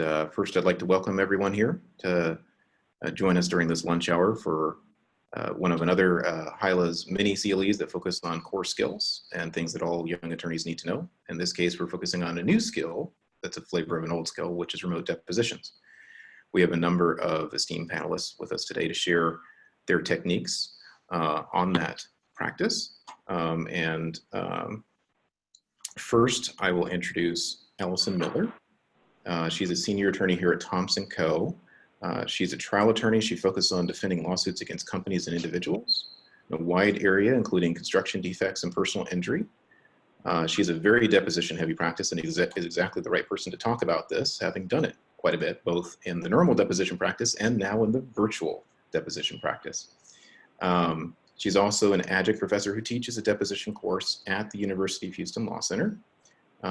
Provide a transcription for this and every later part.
First, I'd like to welcome everyone here to join us during this lunch hour for one of another HILA's mini CLEs that focus on core skills and things that all young attorneys need to know. In this case, we're focusing on a new skill that's a flavor of an old skill, which is remote depositions. We have a number of esteemed panelists with us today to share their techniques on that practice. First, I will introduce Allison Miller. She's a senior attorney here at Thompson Coe. She's a trial attorney. She focuses on defending lawsuits against companies and individuals in a wide area, including construction defects and personal injury. She has a very deposition-heavy practice and is exactly the right person to talk about this, having done it quite a bit, both in the normal deposition practice and now in the virtual deposition practice. She's also an adjunct professor who teaches a deposition course at the University of Houston Law Center.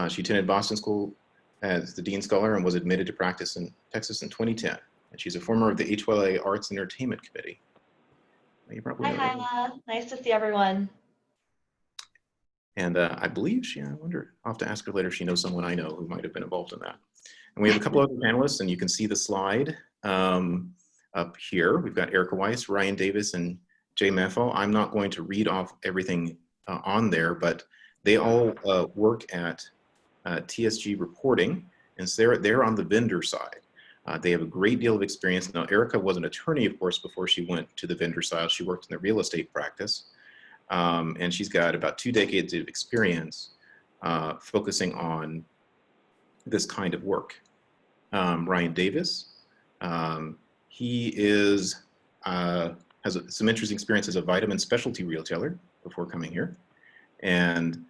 She attended Boston School as the Dean Scholar and was admitted to practice in Texas in 2010. And she's a former of the HLA Arts and Entertainment Committee. You probably know Hi, Hyla. Nice to see everyone. And I believe I wonder, I'll have to ask her later if she knows someone I know who might have been involved in that. And we have a couple other panelists, and you can see the slide up here. We've got Erica Weiss, Ryan Davis, and Jay Meffel. I'm not going to read off everything on there, but they all work at TSG Reporting, and so they're on the vendor side. They have a great deal of experience. Now, Erica was an attorney, of course, before she went to the vendor side. She worked in the real estate practice, and she's got about 2 decades of experience focusing on this kind of work. Ryan Davis, he has some interesting experience as a vitamin specialty retailer before coming here, and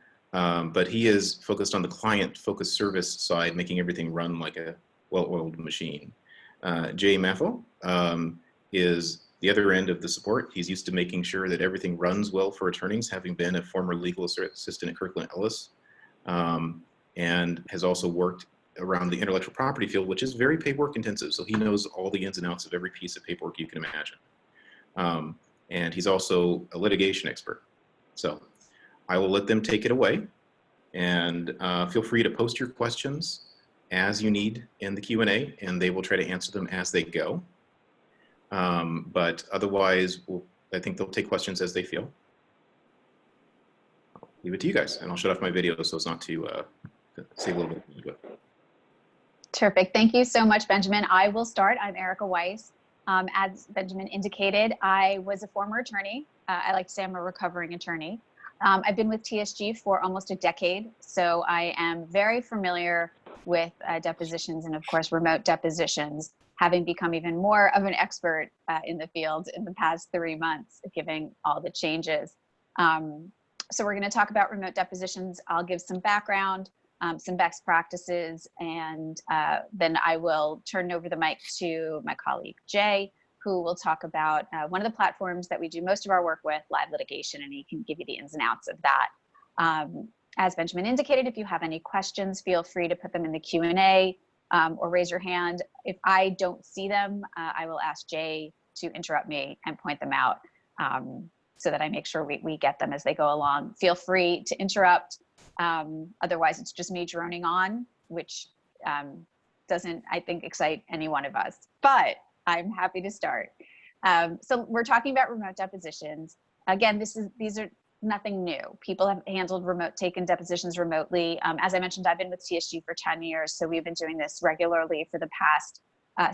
but he is focused on the client-focused service side, making everything run like a well-oiled machine. Jay Meffel is the other end of the support. He's used to making sure that everything runs well for attorneys, having been a former legal assistant at Kirkland Ellis, and has also worked around the intellectual property field, which is very paperwork intensive. So he knows all the ins and outs of every piece of paperwork you can imagine. And he's also a litigation expert. So I will let them take it away, and feel free to post your questions as you need in the Q&A, and they will try to answer them as they go. But otherwise, I think they'll take questions as they feel. I'll leave it to you guys, and I'll shut off my video so as not to say a little bit. Terrific. Thank you so much, Benjamin. I will start. I'm Erica Weiss. As Benjamin indicated, I was a former attorney. I like to say I'm a recovering attorney. I've been with TSG for almost a decade, so I am very familiar with depositions and, of course, remote depositions, having become even more of an expert in the field in the past 3 months, given all the changes. So we're going to talk about remote depositions. I'll give some background, some best practices, and then I will turn over the mic to my colleague, Jay, who will talk about one of the platforms that we do most of our work with, live litigation, and he can give you the ins and outs of that. As Benjamin indicated, if you have any questions, feel free to put them in the Q&A or raise your hand. If I don't see them, I will ask Jay to interrupt me and point them out so that I make sure we get them as they go along. Feel free to interrupt. Otherwise, it's just me droning on, which doesn't, I think, excite any one of us. But I'm happy to start. So we're talking about remote depositions. Again, these are nothing new. People have handled taken depositions remotely. As I mentioned, I've been with TSG for 10 years, so we've been doing this regularly for the past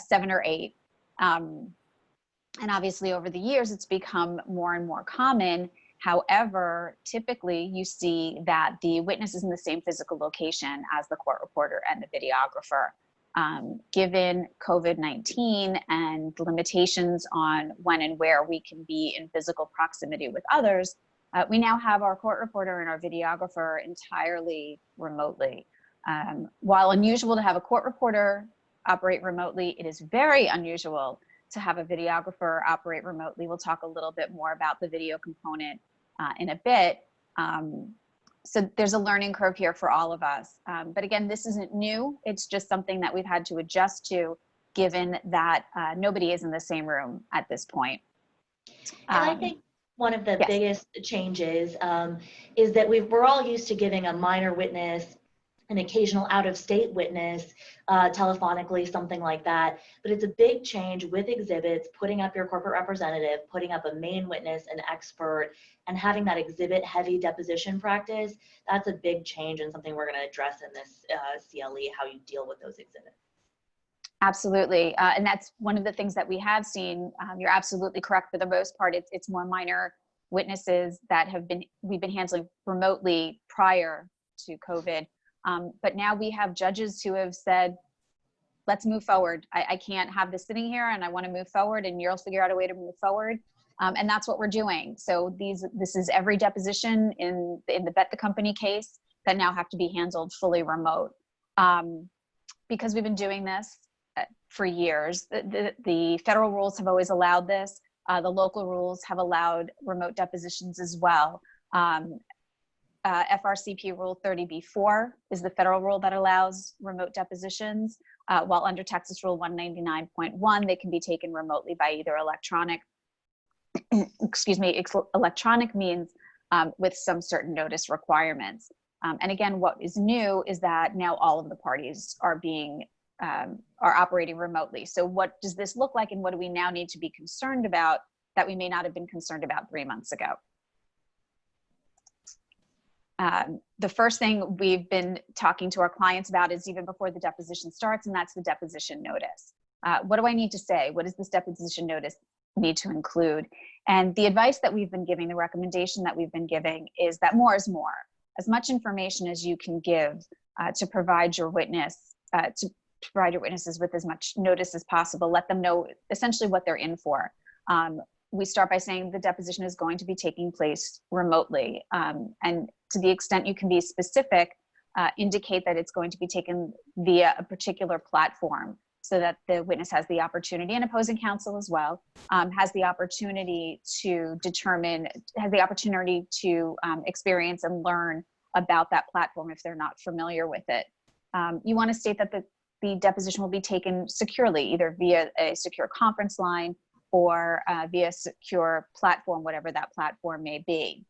7 or 8. And obviously over the years, it's become more and more common. However, typically you see that the witness is in the same physical location as the court reporter and the videographer. Given COVID-19 and limitations on when and where we can be in physical proximity with others, we now have our court reporter and our videographer entirely remotely. While unusual to have a court reporter operate remotely, it is very unusual to have a videographer operate remotely. We'll talk a little bit more about the video component in a bit. So there's a learning curve here for all of us. But again, this isn't new. It's just something that we've had to adjust to, given that nobody is in the same room at this point. And I think one of the yes. biggest changes is that we're all used to giving a minor witness an occasional out-of-state witness, telephonically, something like that. But it's a big change with exhibits, putting up your corporate representative, putting up a main witness, an expert, and having that exhibit-heavy deposition practice. That's a big change and something we're going to address in this CLE, how you deal with those exhibits. Absolutely. And that's one of the things that we have seen. You're absolutely correct. For the most part, it's more minor witnesses that we've been handling remotely prior to COVID. But now we have judges who have said, let's move forward. I can't have this sitting here and I want to move forward, and you'll figure out a way to move forward. And that's what we're doing. So this is every deposition in the Bet the Company case that now have to be handled fully remote. Because we've been doing this for years. The federal rules have always allowed this. The local rules have allowed remote depositions as well. FRCP Rule 30b-4 is the federal rule that allows remote depositions, while under Texas Rule 199.1, they can be taken remotely by either electronic means with some certain notice requirements. And again, what is new is that now all of the parties are operating remotely. So what does this look like, and what do we now need to be concerned about that we may not have been concerned about 3 months ago? The first thing we've been talking to our clients about is even before the deposition starts, and that's the deposition notice. What do I need to say? What does this deposition notice need to include? And the advice that we've been giving, the recommendation that we've been giving, is that more is more. As much information as you can give to provide your witnesses with as much notice as possible. Let them know essentially what they're in for. We start by saying the deposition is going to be taking place remotely. And to the extent you can be specific, indicate that it's going to be taken via a particular platform so that the witness has the opportunity, and opposing counsel as well, has the opportunity to experience and learn about that platform if they're not familiar with it. You want to state that the deposition will be taken securely, either via a secure conference line or via secure platform, whatever that platform may be.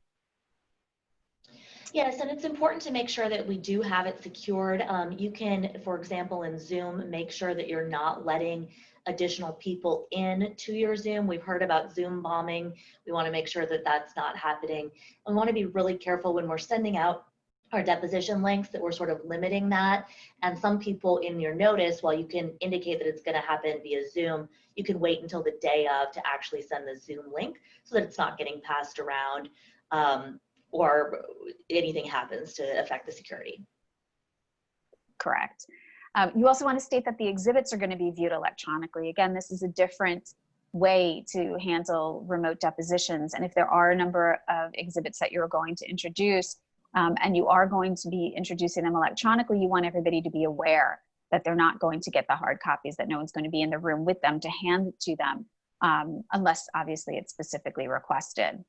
Yes, and it's important to make sure that we do have it secured. You can, for example, in Zoom, make sure that you're not letting additional people in to your Zoom. We've heard about Zoom bombing. We want to make sure that that's not happening. We want to be really careful when we're sending out our deposition links that we're sort of limiting that. And some people in your notice, while you can indicate that it's going to happen via Zoom, you can wait until the day of to actually send the Zoom link so that it's not getting passed around or anything happens to affect the security. Correct. You also want to state that the exhibits are going to be viewed electronically. Again, this is a different way to handle remote depositions. And if there are a number of exhibits that you're going to introduce, and you are going to be introducing them electronically, you want everybody to be aware that they're not going to get the hard copies, that no one's going to be in the room with them to hand it to them, unless obviously it's specifically requested.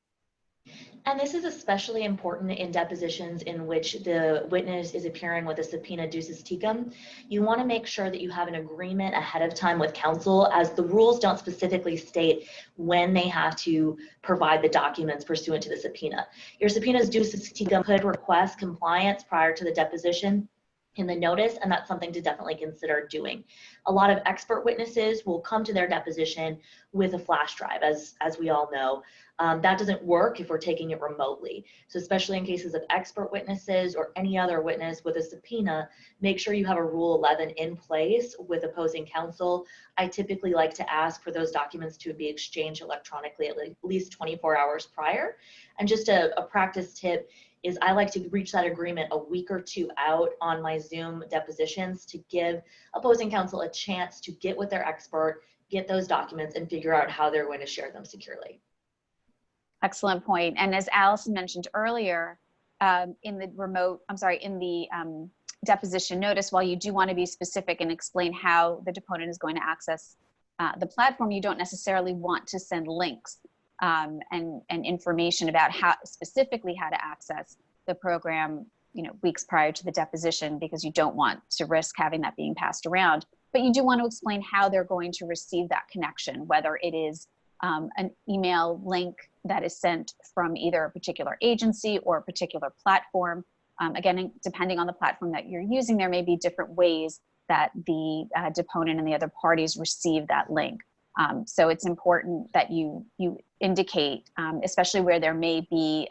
And this is especially important in depositions in which the witness is appearing with a subpoena ducis tecum. You want to make sure that you have an agreement ahead of time with counsel, as the rules don't specifically state when they have to provide the documents pursuant to the subpoena. Your subpoena's ducis tecum could request compliance prior to the deposition in the notice, and that's something to definitely consider doing. A lot of expert witnesses will come to their deposition with a flash drive, as we all know. That doesn't work if we're taking it remotely. So especially in cases of expert witnesses or any other witness with a subpoena, make sure you have a Rule 11 in place with opposing counsel. I typically like to ask for those documents to be exchanged electronically at least 24 hours prior. And just a practice tip is I like to reach that agreement a week or two out on my Zoom depositions to give opposing counsel a chance to get with their expert, get those documents, and figure out how they're going to share them securely. Excellent point. And as Allison mentioned earlier, in the deposition notice, while you do want to be specific and explain how the deponent is going to access the platform, you don't necessarily want to send links and information about specifically how to access the program, weeks prior to the deposition, because you don't want to risk having that being passed around. But you do want to explain how they're going to receive that connection, whether it is an email link that is sent from either a particular agency or a particular platform, Again, depending on the platform that you're using, there may be different ways that the deponent and the other parties receive that link. So it's important that you indicate, especially where there may be,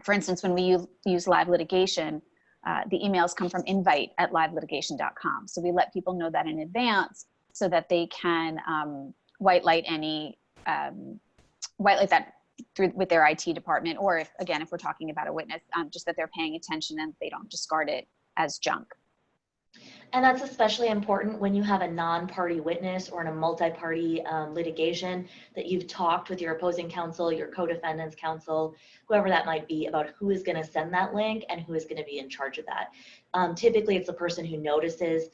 for instance, when we use live litigation, the emails come from invite@livelitigation.com. So we let people know that in advance so that they can whitelight that through with their IT department, or if we're talking about a witness, just that they're paying attention and they don't discard it as junk. And that's especially important when you have a non-party witness or in a multi-party litigation, that you've talked with your opposing counsel, your co-defendant's counsel, whoever that might be, about who is going to send that link and who is going to be in charge of that. Typically, it's the person who notices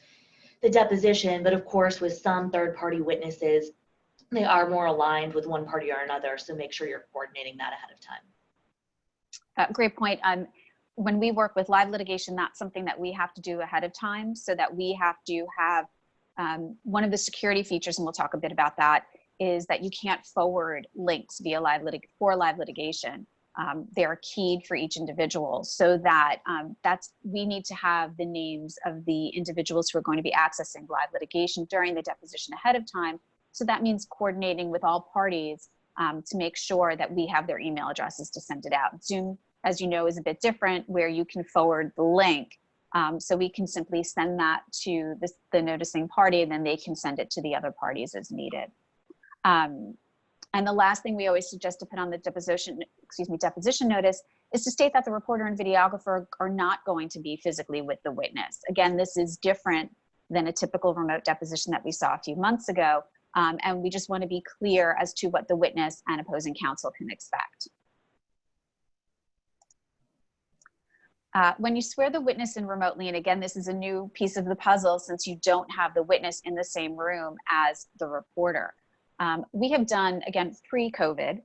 the deposition, but of course, with some third-party witnesses, they are more aligned with one party or another, so make sure you're coordinating that ahead of time. Great point. When we work with live litigation, that's something that we have to do ahead of time, so that we have to have one of the security features, and we'll talk a bit about that, is that you can't forward links via live litigation. They are keyed for each individual, so that we need to have the names of the individuals who are going to be accessing live litigation during the deposition ahead of time. So that means coordinating with all parties to make sure that we have their email addresses to send it out. Zoom, as you know, is a bit different, where you can forward the link. So we can simply send that to the noticing party, and then they can send it to the other parties as needed. And the last thing we always suggest to put on the deposition notice is to state that the reporter and videographer are not going to be physically with the witness. Again, this is different than a typical remote deposition that we saw a few months ago. And we just want to be clear as to what the witness and opposing counsel can expect. When you swear the witness in remotely, and again, this is a new piece of the puzzle since you don't have the witness in the same room as the reporter. We have done, again, pre-COVID,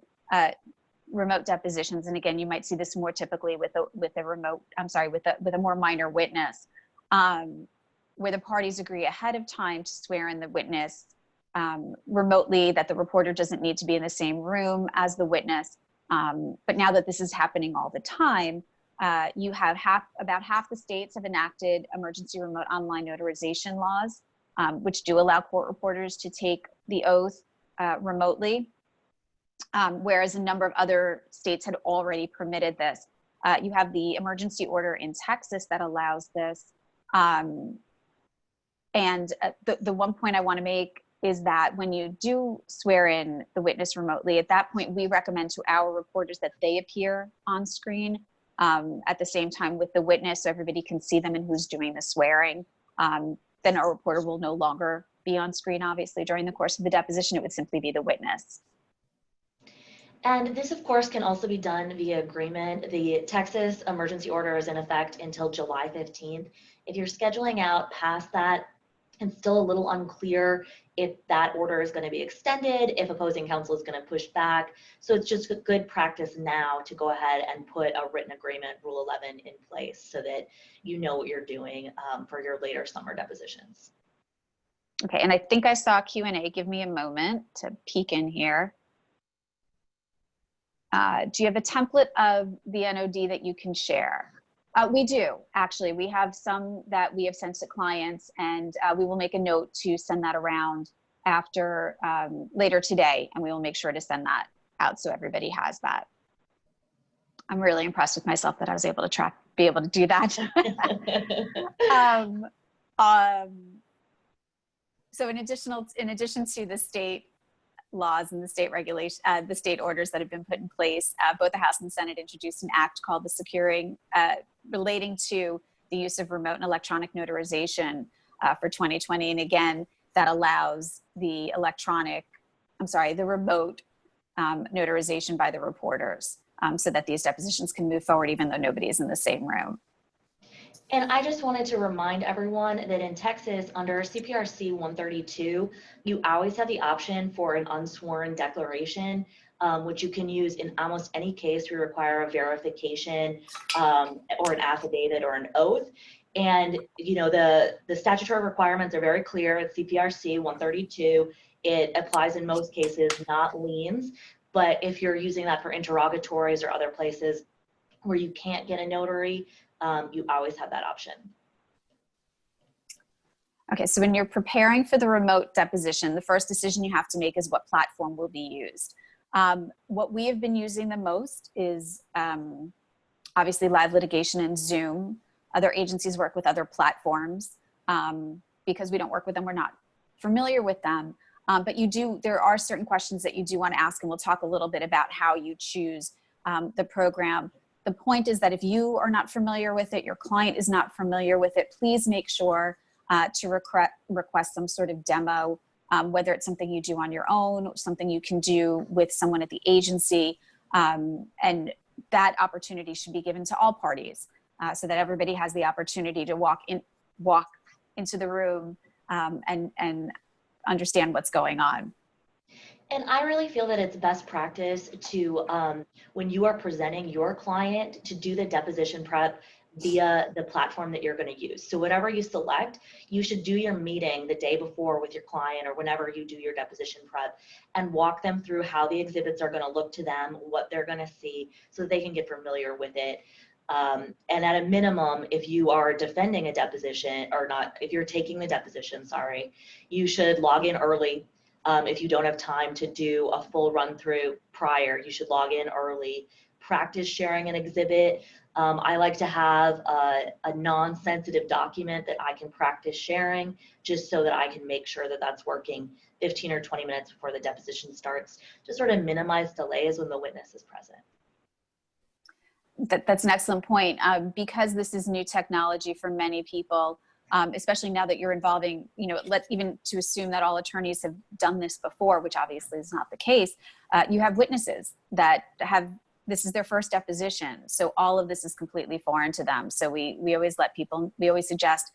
remote depositions, and again, you might see this more typically with a more minor witness, where the parties agree ahead of time to swear in the witness remotely, that the reporter doesn't need to be in the same room as the witness. But now that this is happening all the time, you have about half the states have enacted emergency remote online notarization laws, which do allow court reporters to take the oath remotely, whereas a number of other states had already permitted this. You have the emergency order in Texas that allows this. And the one point I want to make is that when you do swear in the witness remotely, at that point, we recommend to our reporters that they appear on screen at the same time with the witness, so everybody can see them and who's doing the swearing. Then our reporter will no longer be on screen, obviously, during the course of the deposition. It would simply be the witness. And this, of course, can also be done via agreement. The Texas emergency order is in effect until July 15th. If you're scheduling out past that, it's still a little unclear if that order is going to be extended, if opposing counsel is going to push back. So it's just a good practice now to go ahead and put a written agreement, Rule 11, in place so that you know what you're doing for your later summer depositions. Okay, and I think I saw Q&A. Give me a moment to peek in here. Do you have a template of the NOD that you can share? We do, actually. We have some that we have sent to clients, and we will make a note to send that around after later today, and we will make sure to send that out so everybody has that. I'm really impressed with myself that I was able to be able to do that. So in addition to the state laws and the state regulation, the state orders that have been put in place, both the House and the Senate introduced an act called the Securing, relating to the use of remote and electronic notarization for 2020. And again, that allows the remote notarization by the reporters so that these depositions can move forward even though nobody is in the same room. And I just wanted to remind everyone that in Texas, under CPRC 132, you always have the option for an unsworn declaration, which you can use in almost any case we require a verification or an affidavit or an oath. And you know, the statutory requirements are very clear at CPRC 132. It applies in most cases, not liens. But if you're using that for interrogatories or other places, where you can't get a notary, you always have that option. Okay, so when you're preparing for the remote deposition, the first decision you have to make is what platform will be used. What we have been using the most is obviously live litigation and Zoom. Other agencies work with other platforms. Because we don't work with them, we're not familiar with them. But there are certain questions that you do want to ask, and we'll talk a little bit about how you choose the program. The point is that if you are not familiar with it, your client is not familiar with it, please make sure to request some sort of demo, whether it's something you do on your own, or something you can do with someone at the agency. And that opportunity should be given to all parties so that everybody has the opportunity to walk into the room and understand what's going on. And I really feel that it's best practice to, when you are presenting your client, to do the deposition prep via the platform that you're going to use. So whatever you select, you should do your meeting the day before with your client or whenever you do your deposition prep and walk them through how the exhibits are going to look to them, what they're going to see, so that they can get familiar with it. And at a minimum, if you are defending a deposition or not, if you're taking the deposition, sorry, you should log in early. If you don't have time to do a full run through prior, you should log in early, practice sharing an exhibit. I like to have a non-sensitive document that I can practice sharing just so that I can make sure that that's working 15 or 20 minutes before the deposition starts to sort of minimize delays when the witness is present. That's an excellent point. Because this is new technology for many people, especially now that you're involving, even to assume that all attorneys have done this before, which obviously is not the case, you have witnesses that this is their first deposition. So all of this is completely foreign to them. So we always suggest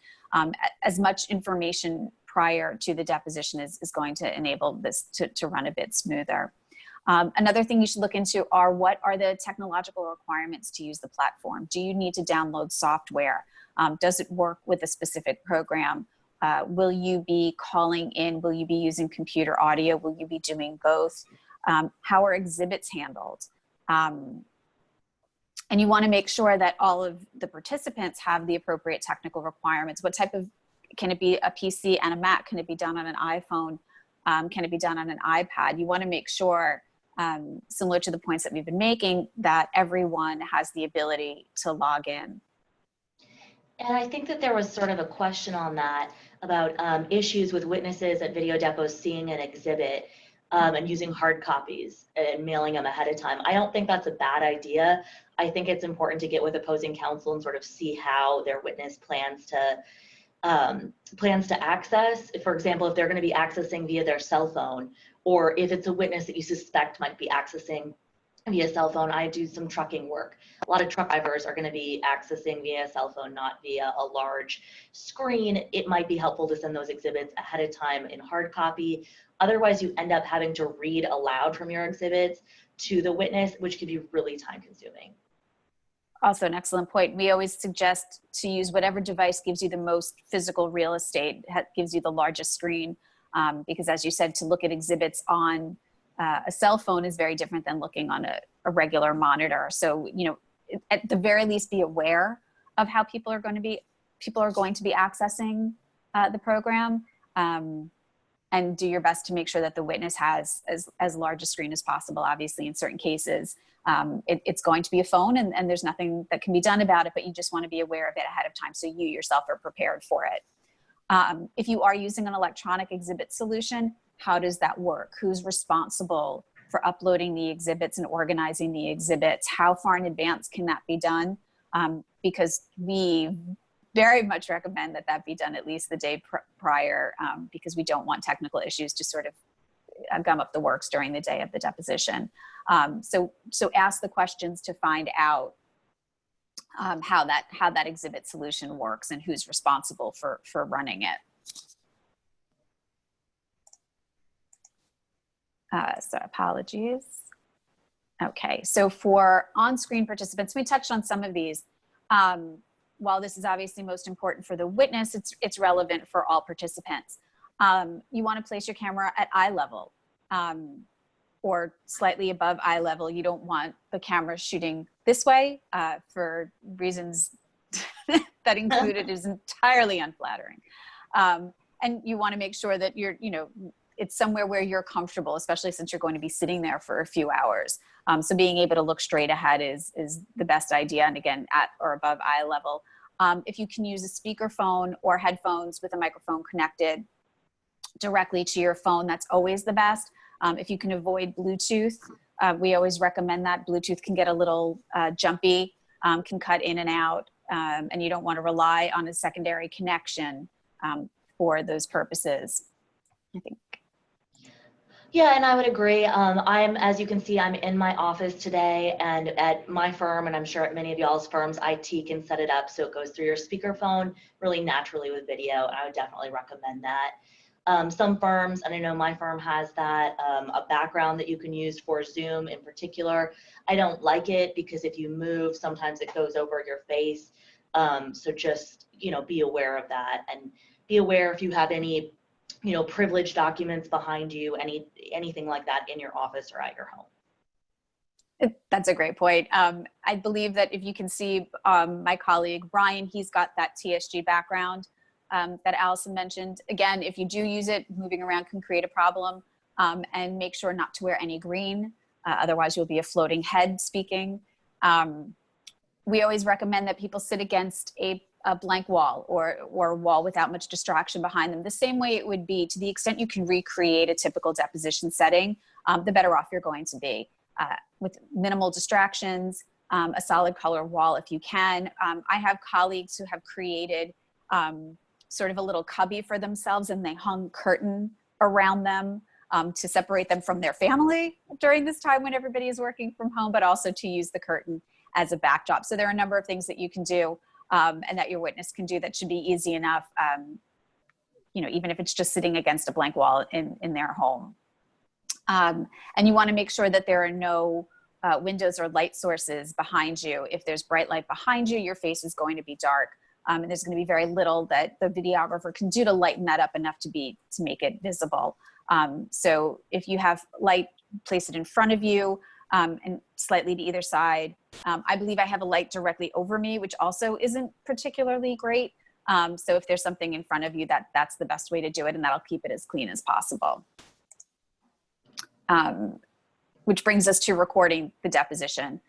as much information prior to the deposition is going to enable this to run a bit smoother. Another thing you should look into are what are the technological requirements to use the platform? Do you need to download software? Does it work with a specific program? Will you be calling in? Will you be using computer audio? Will you be doing both? How are exhibits handled? And you want to make sure that all of the participants have the appropriate technical requirements. What type of, can it be a PC and a Mac? Can it be done on an iPhone? Can it be done on an iPad? You want to make sure, similar to the points that we've been making, that everyone has the ability to log in. And I think that there was sort of a question on that about issues with witnesses at video depots seeing an exhibit and using hard copies and mailing them ahead of time. I don't think that's a bad idea. I think it's important to get with opposing counsel and sort of see how their witness plans to access. For example, if they're going to be accessing via their cell phone, or if it's a witness that you suspect might be accessing via cell phone. I do some trucking work. A lot of truck drivers are going to be accessing via cell phone, not via a large screen. It might be helpful to send those exhibits ahead of time in hard copy. Otherwise, you end up having to read aloud from your exhibits to the witness, which can be really time consuming. Also an excellent point. We always suggest to use whatever device gives you the most physical real estate, gives you the largest screen, because as you said, to look at exhibits on a cell phone is very different than looking on a regular monitor. So, at the very least, be aware of how people are going to be accessing the program, and do your best to make sure that the witness has as large a screen as possible. Obviously, in certain cases, it's going to be a phone and there's nothing that can be done about it, but you just want to be aware of it ahead of time so you yourself are prepared for it. If you are using an electronic exhibit solution, how does that work? Who's responsible for uploading the exhibits and organizing the exhibits? How far in advance can that be done? Because we very much recommend that be done at least the day prior, because we don't want technical issues to sort of gum up the works during the day of the deposition. So ask the questions to find out how that exhibit solution works and who's responsible for running it. So apologies. Okay, so for on-screen participants, we touched on some of these. While this is obviously most important for the witness, it's relevant for all participants. You want to place your camera at eye level or slightly above eye level. You don't want the camera shooting this way for reasons that included is entirely unflattering. And you want to make sure that you're, it's somewhere where you're comfortable, especially since you're going to be sitting there for a few hours. So being able to look straight ahead is the best idea. And again, at or above eye level. If you can use a speakerphone or headphones with a microphone connected directly to your phone, that's always the best. If you can avoid Bluetooth, we always recommend that. Bluetooth can get a little jumpy, can cut in and out, and you don't want to rely on a secondary connection for those purposes, I think. Yeah, and I would agree. As you can see, I'm in my office today, and at my firm, and I'm sure at many of y'all's firms, IT can set it up so it goes through your speakerphone really naturally with video, and I would definitely recommend that. Some firms, and I know my firm has that, a background that you can use for Zoom in particular. I don't like it because if you move, sometimes it goes over your face. So just, be aware of that, and be aware if you have any privileged documents behind you, anything like that in your office or at your home. That's a great point. I believe that if you can see my colleague, Brian, he's got that TSG background that Allison mentioned. Again, if you do use it, moving around can create a problem, and make sure not to wear any green. Otherwise you'll be a floating head speaking. We always recommend that people sit against a blank wall or a wall without much distraction behind them. The same way it would be, to the extent you can recreate a typical deposition setting, the better off you're going to be. With minimal distractions, a solid color wall if you can. I have colleagues who have created sort of a little cubby for themselves, and they hung curtain around them to separate them from their family during this time when everybody is working from home, but also to use the curtain as a backdrop. So there are a number of things that you can do and that your witness can do that should be easy enough, even if it's just sitting against a blank wall in their home. And you want to make sure that there are no windows or light sources behind you. If there's bright light behind you, your face is going to be dark. And there's going to be very little that the videographer can do to lighten that up enough to make it visible. So if you have light, place it in front of you and slightly to either side. I believe I have a light directly over me, which also isn't particularly great. So if there's something in front of you, that's the best way to do it, and that'll keep it as clean as possible. Which brings us to recording the deposition.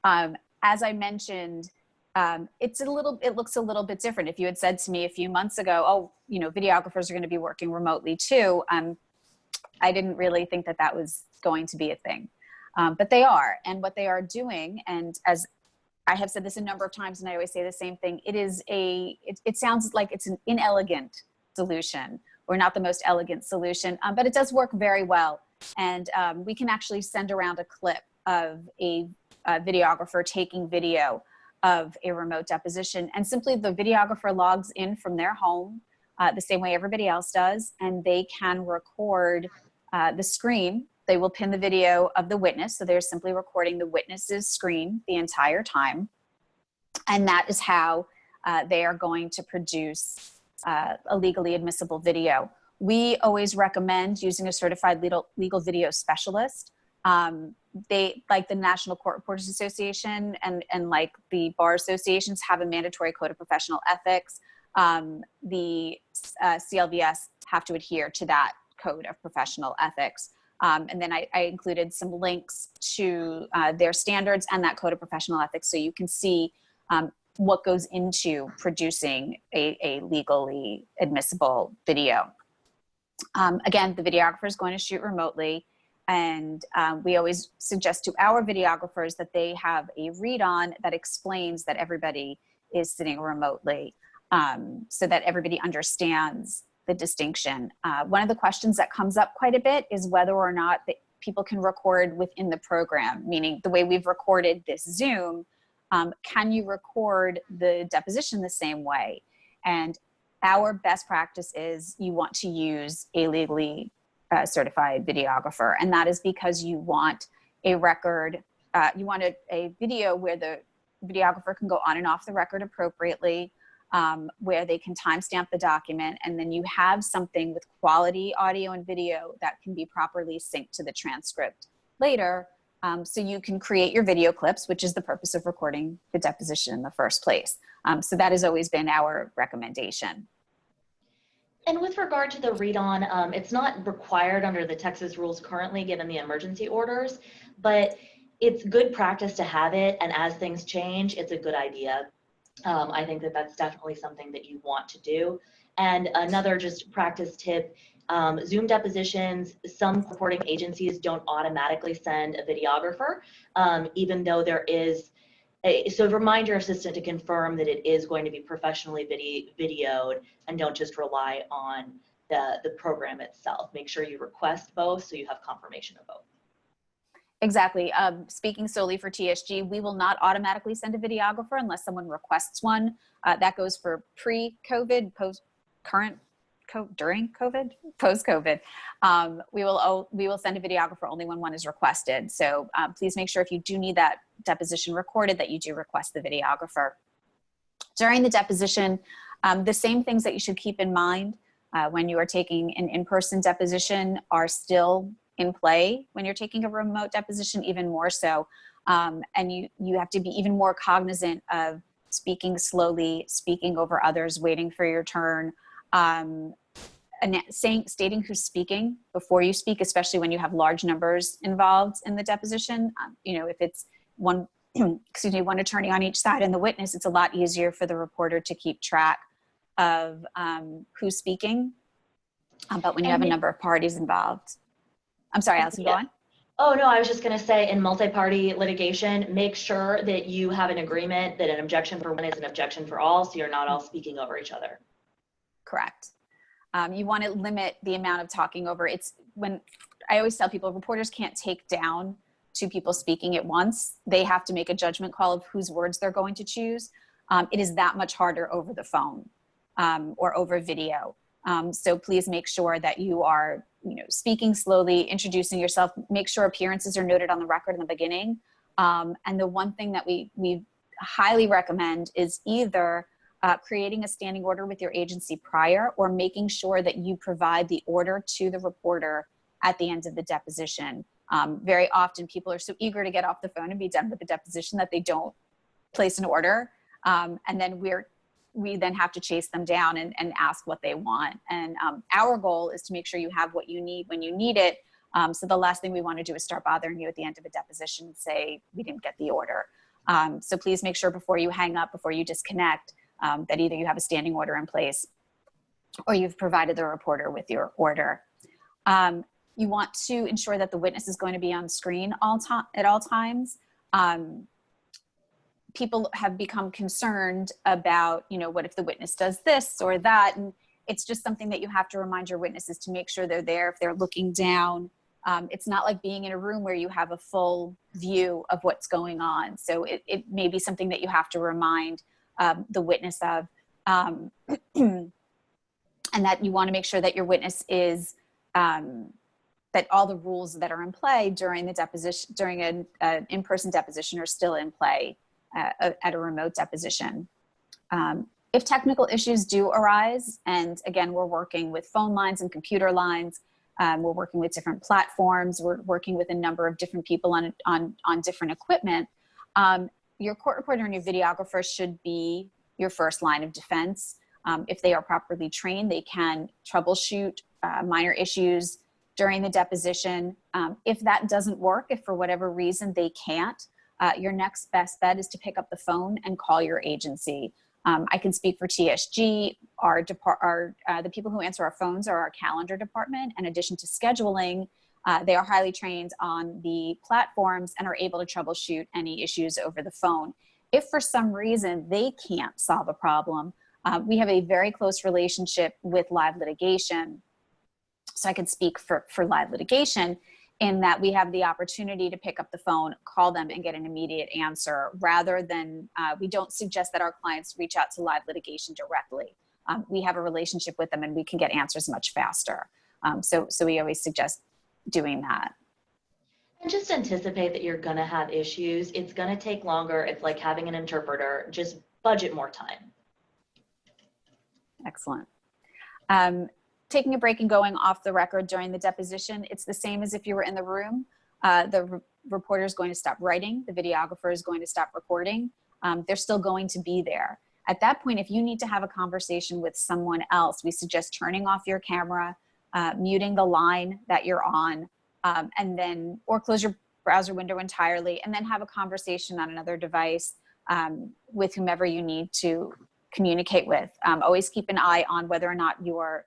As I mentioned, it looks a little bit different. If you had said to me a few months ago, videographers are going to be working remotely too, I didn't really think that was going to be a thing. But they are, and what they are doing, and as I have said this a number of times, and I always say the same thing, it sounds like it's an inelegant solution, or not the most elegant solution, but it does work very well. And we can actually send around a clip of a videographer taking video of a remote deposition, and simply the videographer logs in from their home the same way everybody else does, and they can record the screen. They will pin the video of the witness, so they're simply recording the witness's screen the entire time, and that is how they are going to produce a legally admissible video. We always recommend using a certified legal video specialist. They, like the National Court Reporters Association and like the bar associations, have a mandatory code of professional ethics. The CLVS have to adhere to that code of professional ethics. And then I included some links to their standards and that code of professional ethics, so you can see what goes into producing a legally admissible video. Again, the videographer is going to shoot remotely, and we always suggest to our videographers that they have a read-on that explains that everybody is sitting remotely, so that everybody understands the distinction. One of the questions that comes up quite a bit is whether or not people can record within the program, meaning the way we've recorded this Zoom, can you record the deposition the same way? And our best practice is you want to use a legally certified videographer. And that is because you want a record, you want a video where the videographer can go on and off the record appropriately, where they can timestamp the document, and then you have something with quality audio and video that can be properly synced to the transcript later, So you can create your video clips, which is the purpose of recording the deposition in the first place. So that has always been our recommendation. And with regard to the read-on, it's not required under the Texas rules currently, given the emergency orders, but it's good practice to have it. And as things change, it's a good idea. I think that that's definitely something that you want to do. And another just practice tip, Zoom depositions, some reporting agencies don't automatically send a videographer, even though there is so remind your assistant to confirm that it is going to be professionally videoed, and don't just rely on the program itself. Make sure you request both so you have confirmation of both. Exactly. Speaking solely for TSG, we will not automatically send a videographer unless someone requests one. That goes for pre-COVID, current, during COVID, post-COVID. We will send a videographer only when one is requested. So please make sure if you do need that deposition recorded that you do request the videographer. During the deposition, the same things that you should keep in mind when you are taking an in-person deposition are still in play when you're taking a remote deposition, even more so. And you have to be even more cognizant of speaking slowly, speaking over others, waiting for your turn, and stating who's speaking before you speak, especially when you have large numbers involved in the deposition. If it's one attorney on each side and the witness, it's a lot easier for the reporter to keep track of who's speaking. But when you have a number of parties involved. I'm sorry, Allison, go on. Oh, no, I was just going to say, in multi-party litigation, make sure that you have an agreement that an objection for one is an objection for all, so you're not all speaking over each other. Correct. You want to limit the amount of talking over. It's when I always tell people, reporters can't take down two people speaking at once. They have to make a judgment call of whose words they're going to choose. It is that much harder over the phone or over video. So please make sure that you are speaking slowly, introducing yourself, make sure appearances are noted on the record in the beginning. And the one thing that we highly recommend is either creating a standing order with your agency prior, or making sure that you provide the order to the reporter at the end of the deposition. Very often people are so eager to get off the phone and be done with the deposition that they don't place an order. And then we then have to chase them down and ask what they want. And our goal is to make sure you have what you need when you need it. So the last thing we want to do is start bothering you at the end of a deposition and say, we didn't get the order. So please make sure before you hang up, before you disconnect, that either you have a standing order in place or you've provided the reporter with your order. You want to ensure that the witness is going to be on screen at all times. People have become concerned about, what if the witness does this or that? And it's just something that you have to remind your witnesses to make sure they're there. If they're looking down, it's not like being in a room where you have a full view of what's going on. So it may be something that you have to remind the witness of, and that you want to make sure that your witness is, that all the rules that are in play during the deposition, during an in-person deposition, are still in play at a remote deposition. If technical issues do arise, and again, we're working with phone lines and computer lines, we're working with different platforms, we're working with a number of different people on different equipment, your court reporter and your videographer should be your first line of defense. If they are properly trained, they can troubleshoot minor issues during the deposition. If that doesn't work, if for whatever reason they can't, your next best bet is to pick up the phone and call your agency. I can speak for TSG. The people who answer our phones are our calendar department. In addition to scheduling, they are highly trained on the platforms and are able to troubleshoot any issues over the phone. If for some reason they can't solve a problem, we have a very close relationship with live litigation. So I can speak for live litigation in that we have the opportunity to pick up the phone, call them, and get an immediate answer, rather than, we don't suggest that our clients reach out to live litigation directly. We have a relationship with them and we can get answers much faster. So we always suggest doing that. And just anticipate that you're gonna have issues. It's gonna take longer. It's like having an interpreter. Just budget more time. Excellent. Taking a break and going off the record during the deposition, it's the same as if you were in the room. reporter is going to stop writing. The videographer is going to stop recording. They're still going to be there. At that point, if you need to have a conversation with someone else, we suggest turning off your camera, muting the line that you're on, and then, or close your browser window entirely, and then have a conversation on another device with whomever you need to communicate with. Always keep an eye on whether or not your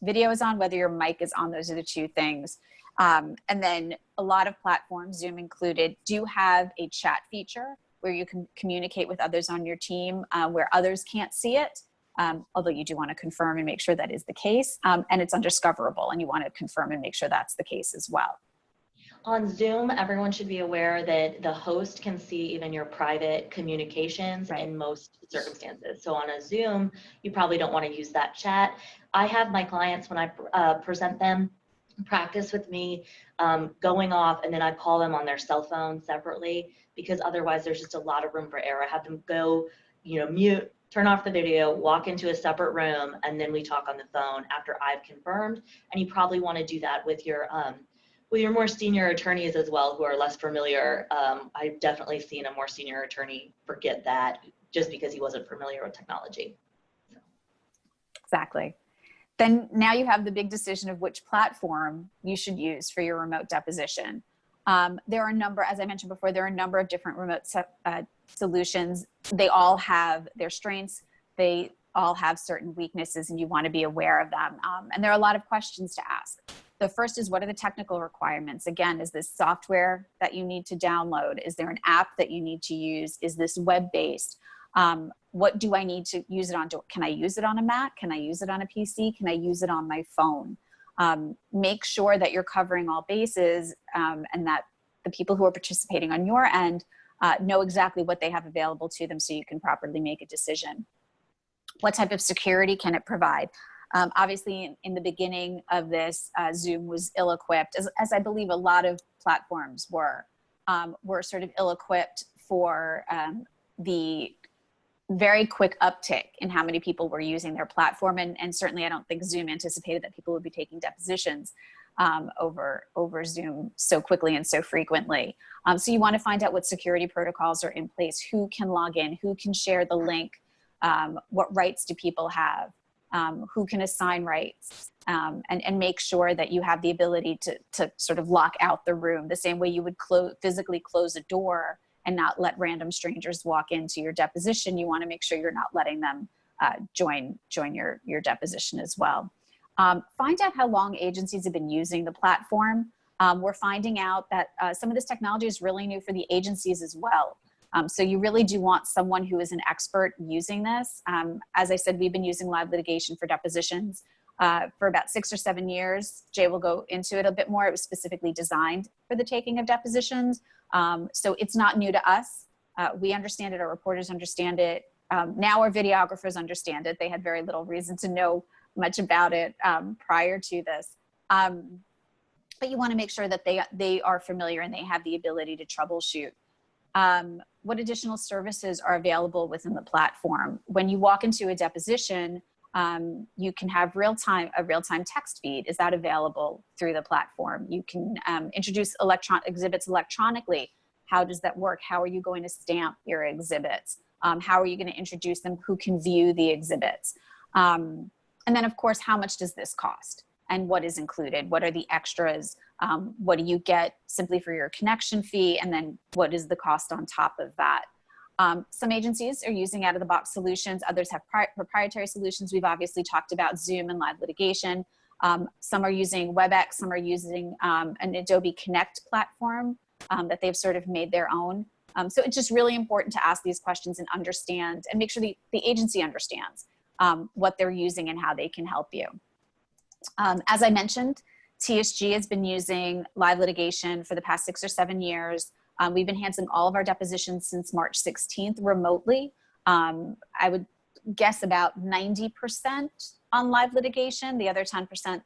video is on, whether your mic is on. Those are the two things. And then a lot of platforms, Zoom included, do have a chat feature where you can communicate with others on your team where others can't see it, although you do want to confirm and make sure that is the case. And it's undiscoverable, and you want to confirm and make sure that's the case as well. On Zoom, everyone should be aware that the host can see even your private communications in most circumstances. So on a Zoom, you probably don't want to use that chat. I have my clients, when I present them, practice with me going off, and then I call them on their cell phone separately, because otherwise there's just a lot of room for error. I have them go, mute, turn off the video, walk into a separate room, and then we talk on the phone after I've confirmed. And you probably want to do that with your more senior attorneys as well, who are less familiar. I've definitely seen a more senior attorney forget that just because he wasn't familiar with technology. So. Exactly. Then now you have the big decision of which platform you should use for your remote deposition. There are a number, as I mentioned before, there are a number of different remote solutions. They all have their strengths. They all have certain weaknesses, and you want to be aware of them. And there are a lot of questions to ask. The first is, what are the technical requirements? Again, is this software that you need to download? Is there an app that you need to use? Is this web-based? What do I need to use it on? Can I use it on a Mac? Can I use it on a PC? Can I use it on my phone? Make sure that you're covering all bases and that the people who are participating on your end know exactly what they have available to them, so you can properly make a decision. What type of security can it provide? Obviously, in the beginning of this, Zoom was ill-equipped, as I believe a lot of platforms were sort of ill-equipped for the very quick uptick in how many people were using their platform. And certainly I don't think Zoom anticipated that people would be taking depositions over Zoom so quickly and so frequently. So you want to find out what security protocols are in place, who can log in, who can share the link, what rights do people have, who can assign rights, and make sure that you have the ability to sort of lock out the room the same way you would physically close a door and not let random strangers walk into your deposition. You want to make sure you're not letting them join your deposition as well. Find out how long agencies have been using the platform. We're finding out that some of this technology is really new for the agencies as well. So you really do want someone who is an expert using this. As I said, we've been using live litigation for depositions for about 6 or 7 years. Jay will go into it a bit more. It was specifically designed for the taking of depositions. So it's not new to us. We understand it, our reporters understand it. Now our videographers understand it. They had very little reason to know much about it prior to this. But you want to make sure that they are familiar and they have the ability to troubleshoot. What additional services are available within the platform? When you walk into a deposition, you can have a real-time text feed. Is that available through the platform? You can introduce exhibits electronically. How does that work? How are you going to stamp your exhibits? How are you going to introduce them? Who can view the exhibits? And then, of course, how much does this cost? And what is included? What are the extras? What do you get simply for your connection fee? And then what is the cost on top of that? Some agencies are using out-of-the-box solutions. Others have proprietary solutions. We've obviously talked about Zoom and live litigation. Some are using WebEx. Some are using an Adobe Connect platform that they've sort of made their own. So it's just really important to ask these questions and understand and make sure the agency understands what they're using and how they can help you. As I mentioned, TSG has been using live litigation for the past 6 or 7 years. We've been handling all of our depositions since March 16th remotely. I would guess about 90% on live litigation, the other 10%,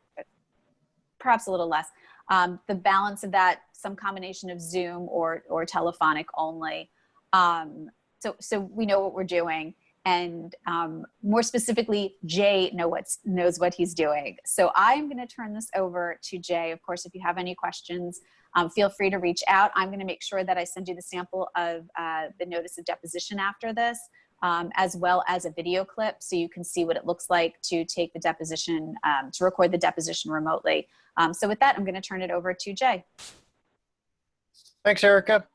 perhaps a little less. The balance of that, some combination of Zoom or telephonic only. So we know what we're doing. and more specifically, Jay knows what he's doing. So I'm going to turn this over to Jay. Of course, if you have any questions, feel free to reach out. I'm going to make sure that I send you the sample of the notice of deposition after this, as well as a video clip so you can see what it looks like to take the deposition, to record the deposition remotely. So with that, I'm going to turn it over to Jay. Thanks, Erica.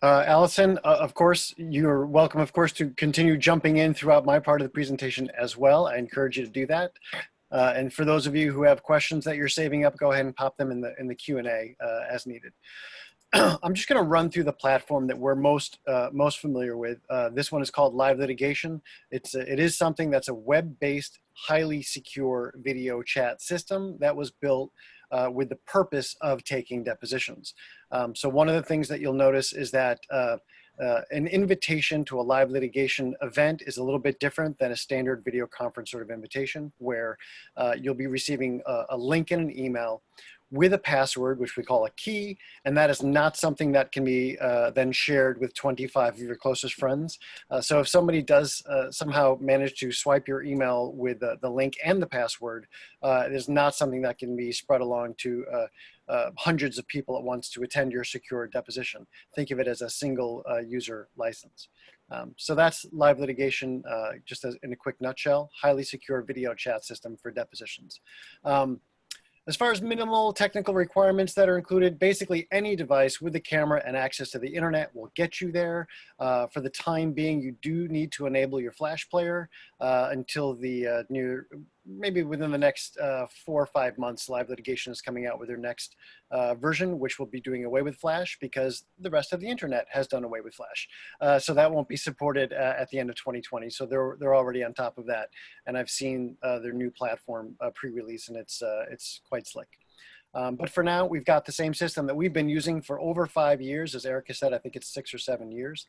Allison, of course, you're welcome, of course, to continue jumping in throughout my part of the presentation as well. I encourage you to do that. And for those of you who have questions that you're saving up, go ahead and pop them in the Q&A as needed. I'm just going to run through the platform that we're most familiar with. This one is called Live Litigation. It is something that's a web-based, highly secure video chat system that was built with the purpose of taking depositions. So one of the things that you'll notice is that an invitation to a live litigation event is a little bit different than a standard video conference sort of invitation, where you'll be receiving a link in an email with a password, which we call a key, and that is not something that can be then shared with 25 of your closest friends. So if somebody does somehow manage to swipe your email with the link and the password, it is not something that can be spread along to hundreds of people at once to attend your secure deposition. Think of it as a single user license. So that's Live Litigation, just as in a quick nutshell, highly secure video chat system for depositions. As far as minimal technical requirements that are included, basically any device with a camera and access to the internet will get you there. For the time being, you do need to enable your Flash player until the maybe within the next 4 or 5 months. Live Litigation is coming out with their next version, which will be doing away with Flash because the rest of the internet has done away with Flash. So that won't be supported at the end of 2020. So they're already on top of that. And I've seen their new platform pre-release, and it's quite slick. But for now, we've got the same system that we've been using for over 5 years. As Erica said, I think it's 6 or 7 years.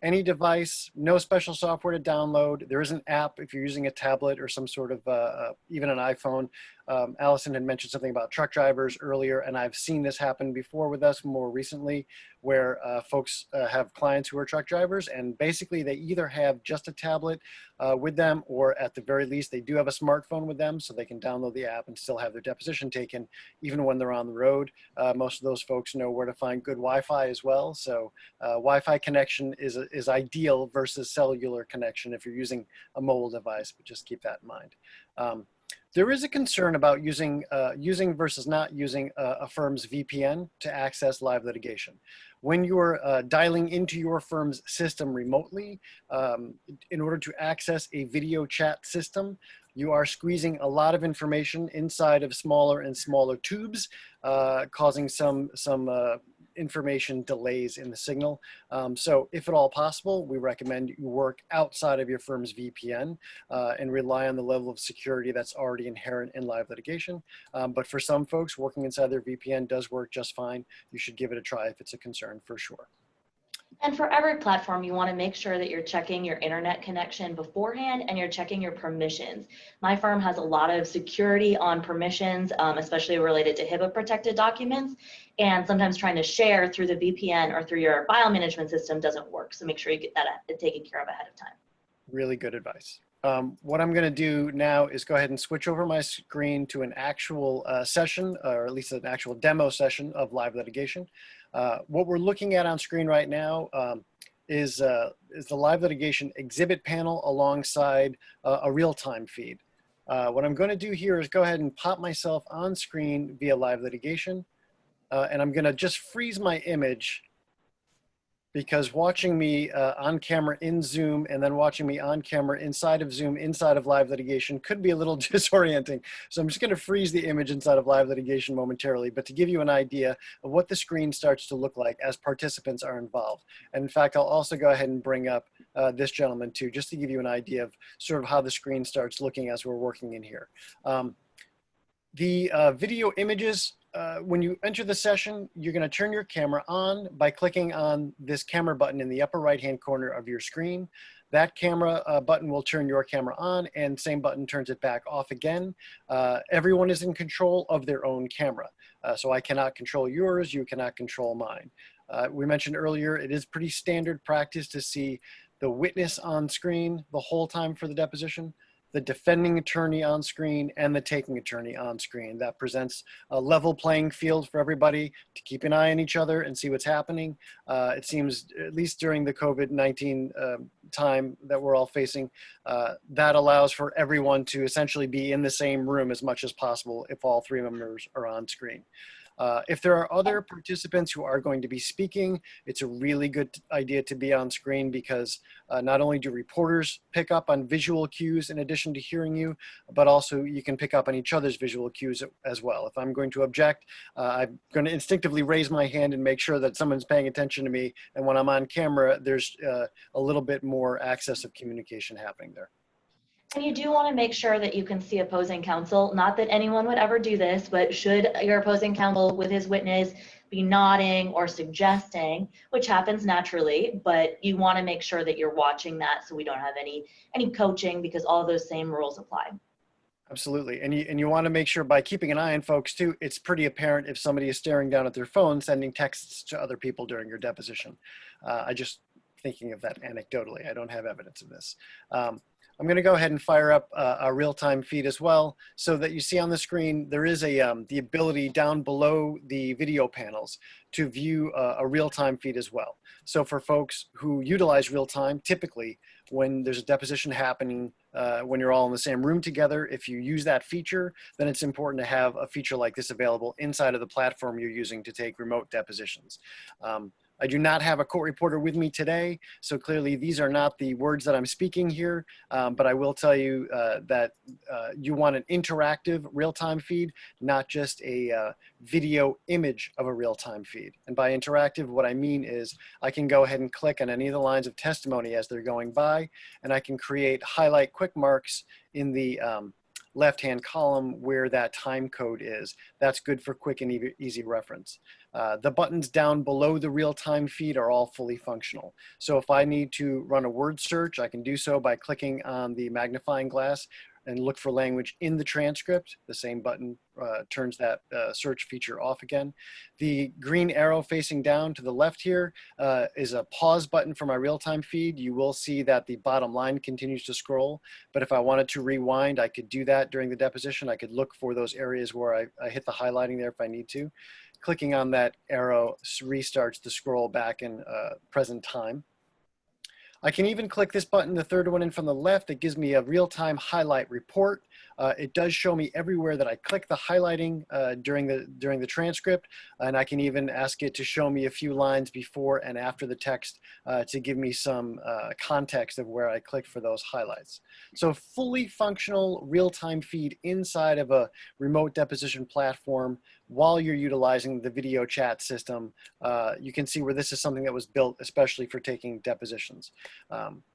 Any device, no special software to download. There is an app if you're using a tablet or some sort of, even an iPhone. Allison had mentioned something about truck drivers earlier, and I've seen this happen before with us more recently, where folks have clients who are truck drivers, and basically they either have just a tablet with them, or at the very least they do have a smartphone with them, so they can download the app and still have their deposition taken even when they're on the road. Most of those folks know where to find good Wi-Fi as well, so Wi-Fi connection is ideal versus cellular connection if you're using a mobile device, but just keep that in mind. There is a concern about using versus not using a firm's VPN to access live litigation. When you're dialing into your firm's system remotely, in order to access a video chat system, you are squeezing a lot of information inside of smaller and smaller tubes, causing some information delays in the signal. So if at all possible, we recommend you work outside of your firm's VPN and rely on the level of security that's already inherent in live litigation. But for some folks, working inside their VPN does work just fine. You should give it a try if it's a concern, for sure. And for every platform, you want to make sure that you're checking your internet connection beforehand and you're checking your permissions. My firm has a lot of security on permissions, especially related to HIPAA protected documents. And sometimes trying to share through the VPN or through your file management system doesn't work. So make sure you get that taken care of ahead of time. Really good advice. What I'm going to do now is go ahead and switch over my screen to an actual session, or at least an actual demo session of live litigation. What we're looking at on screen right now is the live litigation exhibit panel alongside a real-time feed. What I'm going to do here is go ahead and pop myself on screen via live litigation, and I'm going to just freeze my image, because watching me on camera in Zoom and then watching me on camera inside of Zoom, inside of live litigation could be a little disorienting. So I'm just going to freeze the image inside of live litigation momentarily, but to give you an idea of what the screen starts to look like as participants are involved. And in fact, I'll also go ahead and bring up this gentleman too, just to give you an idea of sort of how the screen starts looking as we're working in here. The video images, when you enter the session, you're going to turn your camera on by clicking on this camera button in the upper right-hand corner of your screen. That camera button will turn your camera on, and same button turns it back off again. Everyone is in control of their own camera. So I cannot control yours, you cannot control mine. We mentioned earlier, it is pretty standard practice to see the witness on screen the whole time for the deposition, the defending attorney on screen, and the taking attorney on screen. That presents a level playing field for everybody to keep an eye on each other and see what's happening. It seems, at least during the COVID-19 time that we're all facing, that allows for everyone to essentially be in the same room as much as possible if all three members are on screen. If there are other participants who are going to be speaking, it's a really good idea to be on screen because not only do reporters pick up on visual cues in addition to hearing you, but also you can pick up on each other's visual cues as well. If I'm going to object, I'm going to instinctively raise my hand and make sure that someone's paying attention to me. And when I'm on camera, there's a little bit more access of communication happening there. And you do want to make sure that you can see opposing counsel. Not that anyone would ever do this, but should your opposing counsel with his witness be nodding or suggesting, which happens naturally, but you want to make sure that you're watching that so we don't have any coaching, because all those same rules apply. Absolutely. And you want to make sure by keeping an eye on folks too, it's pretty apparent if somebody is staring down at their phone, sending texts to other people during your deposition. I just thinking of that anecdotally. I don't have evidence of this. I'm going to go ahead and fire up a real-time feed as well, so that you see on the screen there is the ability down below the video panels to view a real-time feed as well. So for folks who utilize real-time, typically when there's a deposition happening, when you're all in the same room together, if you use that feature, then it's important to have a feature like this available inside of the platform you're using to take remote depositions. I do not have a court reporter with me today, so clearly these are not the words that I'm speaking here, but I will tell you that you want an interactive real-time feed, not just a video image of a real-time feed. And by interactive, what I mean is I can go ahead and click on any of the lines of testimony as they're going by, and I can create highlight quick marks in the left-hand column where that time code is. That's good for quick and easy reference. The buttons down below the real-time feed are all fully functional. So if I need to run a word search, I can do so by clicking on the magnifying glass and look for language in the transcript. The same button turns that search feature off again. The green arrow facing down to the left here is a pause button for my real-time feed. You will see that the bottom line continues to scroll, but if I wanted to rewind, I could do that during the deposition. I could look for those areas where I hit the highlighting there if I need to. Clicking on that arrow restarts the scroll back in present time. I can even click this button, the third one in from the left. It gives me a real-time highlight report. It does show me everywhere that I click the highlighting during the transcript, and I can even ask it to show me a few lines before and after the text to give me some context of where I clicked for those highlights. So fully functional real-time feed inside of a remote deposition platform while you're utilizing the video chat system. You can see where this is something that was built especially for taking depositions.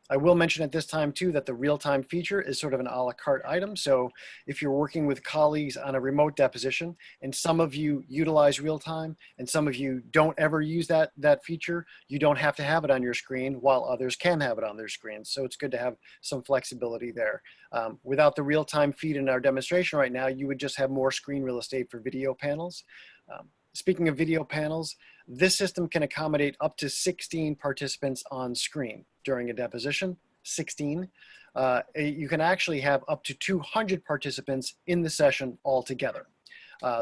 I will mention at this time too that the real-time feature is sort of an a la carte item. So if you're working with colleagues on a remote deposition and some of you utilize real-time and some of you don't ever use that feature, you don't have to have it on your screen while others can have it on their screens. So it's good to have some flexibility there. Without the real-time feed in our demonstration right now, you would just have more screen real estate for video panels. Speaking of video panels, this system can accommodate up to 16 participants on screen during a deposition, 16. You can actually have up to 200 participants in the session altogether.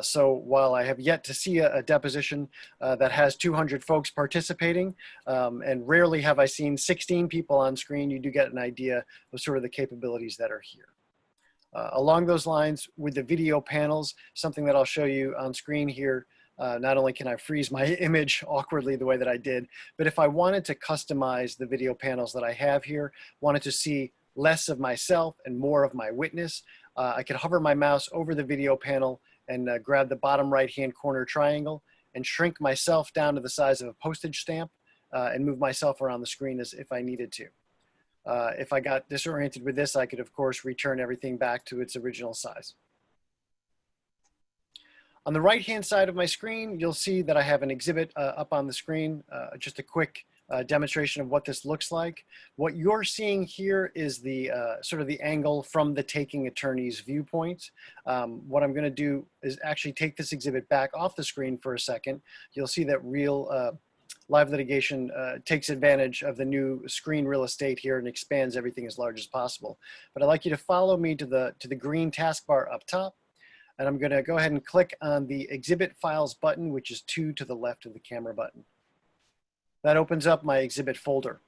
So while I have yet to see a deposition that has 200 folks participating, and rarely have I seen 16 people on screen, you do get an idea of sort of the capabilities that are here. Along those lines, with the video panels, something that I'll show you on screen here, not only can I freeze my image awkwardly the way that I did, but if I wanted to customize the video panels that I have here, wanted to see less of myself and more of my witness, I could hover my mouse over the video panel and grab the bottom right-hand corner triangle and shrink myself down to the size of a postage stamp and move myself around the screen as if I needed to. If I got disoriented with this, I could, of course, return everything back to its original size. On the right-hand side of my screen, you'll see that I have an exhibit up on the screen, just a quick demonstration of what this looks like. What you're seeing here is the sort of the angle from the taking attorney's viewpoint. What I'm going to do is actually take this exhibit back off the screen for a second. You'll see that real live litigation takes advantage of the new screen real estate here and expands everything as large as possible. But I'd like you to follow me to the green taskbar up top. And I'm going to go ahead and click on the Exhibit Files button, which is 2 to the left of the camera button. That opens up my exhibit folder.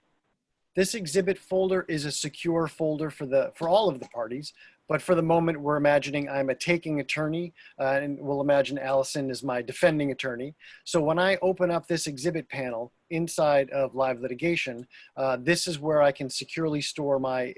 This exhibit folder is a secure folder for all of the parties, but for the moment we're imagining I'm a taking attorney, and we'll imagine Allison is my defending attorney. So when I open up this exhibit panel inside of live litigation, this is where I can securely store my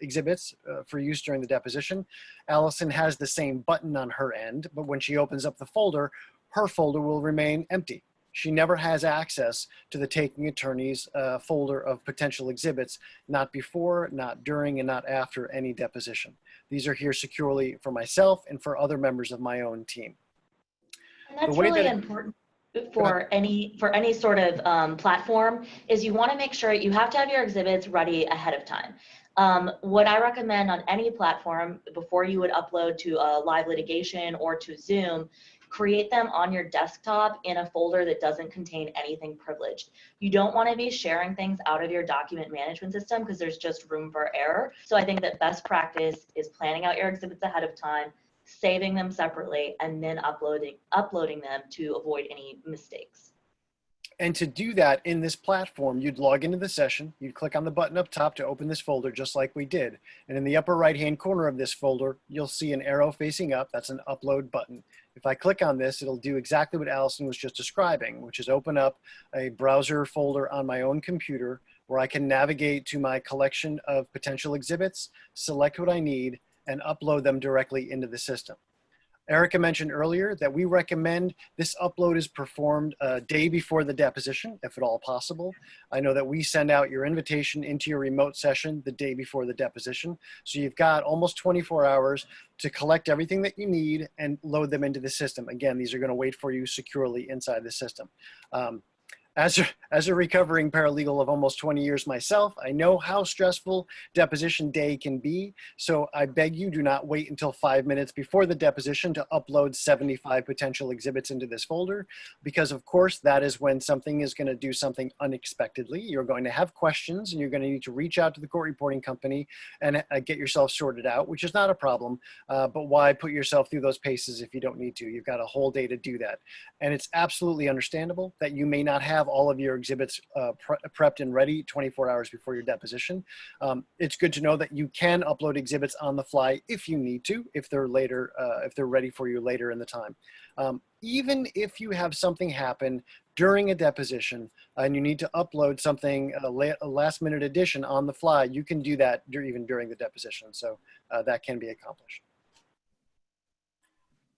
exhibits for use during the deposition. Allison has the same button on her end, but when she opens up the folder, her folder will remain empty. She never has access to the taking attorney's folder of potential exhibits, not before, not during, and not after any deposition. These are here securely for myself and for other members of my own team. And that's really important for any sort of platform, is you want to make sure you have to have your exhibits ready ahead of time. What I recommend on any platform before you would upload to a live litigation or to Zoom, create them on your desktop in a folder that doesn't contain anything privileged. You don't want to be sharing things out of your document management system because there's just room for error. So I think that best practice is planning out your exhibits ahead of time, saving them separately, and then uploading them to avoid any mistakes. And to do that in this platform, you'd log into the session, you'd click on the button up top to open this folder just like we did. And in the upper right-hand corner of this folder, you'll see an arrow facing up. That's an upload button. If I click on this, it'll do exactly what Allison was just describing, which is open up a browser folder on my own computer where I can navigate to my collection of potential exhibits, select what I need, and upload them directly into the system. Erica mentioned earlier that we recommend this upload is performed a day before the deposition, if at all possible. I know that we send out your invitation into your remote session the day before the deposition. So you've got almost 24 hours to collect everything that you need and load them into the system. Again, these are going to wait for you securely inside the system. As a recovering paralegal of almost 20 years myself, I know how stressful deposition day can be. So I beg you, do not wait until 5 minutes before the deposition to upload 75 potential exhibits into this folder, because of course that is when something is going to do something unexpectedly. You're going to have questions and you're going to need to reach out to the court reporting company and get yourself sorted out, which is not a problem. But why put yourself through those paces if you don't need to? You've got a whole day to do that. And it's absolutely understandable that you may not have all of your exhibits prepped and ready 24 hours before your deposition. It's good to know that you can upload exhibits on the fly if you need to, if they're later, if they're ready for you later in the time. Even if you have something happen during a deposition and you need to upload something, a last minute addition on the fly, you can do that even during the deposition. So that can be accomplished.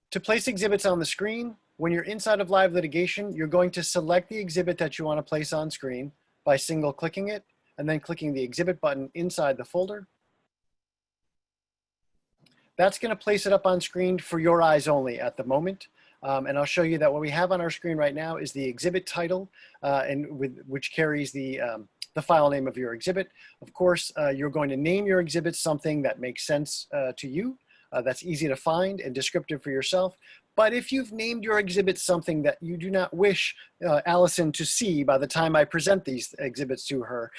To place exhibits on the screen, when you're inside of live litigation, you're going to select the exhibit that you want to place on screen by single clicking it and then clicking the exhibit button inside the folder. That's going to place it up on screen for your eyes only at the moment. And I'll show you that what we have on our screen right now is the exhibit title, which carries the file name of your exhibit. Of course, you're going to name your exhibit something that makes sense to you, that's easy to find and descriptive for yourself. But if you've named your exhibit something that you do not wish Allison to see by the time I present these exhibits to her,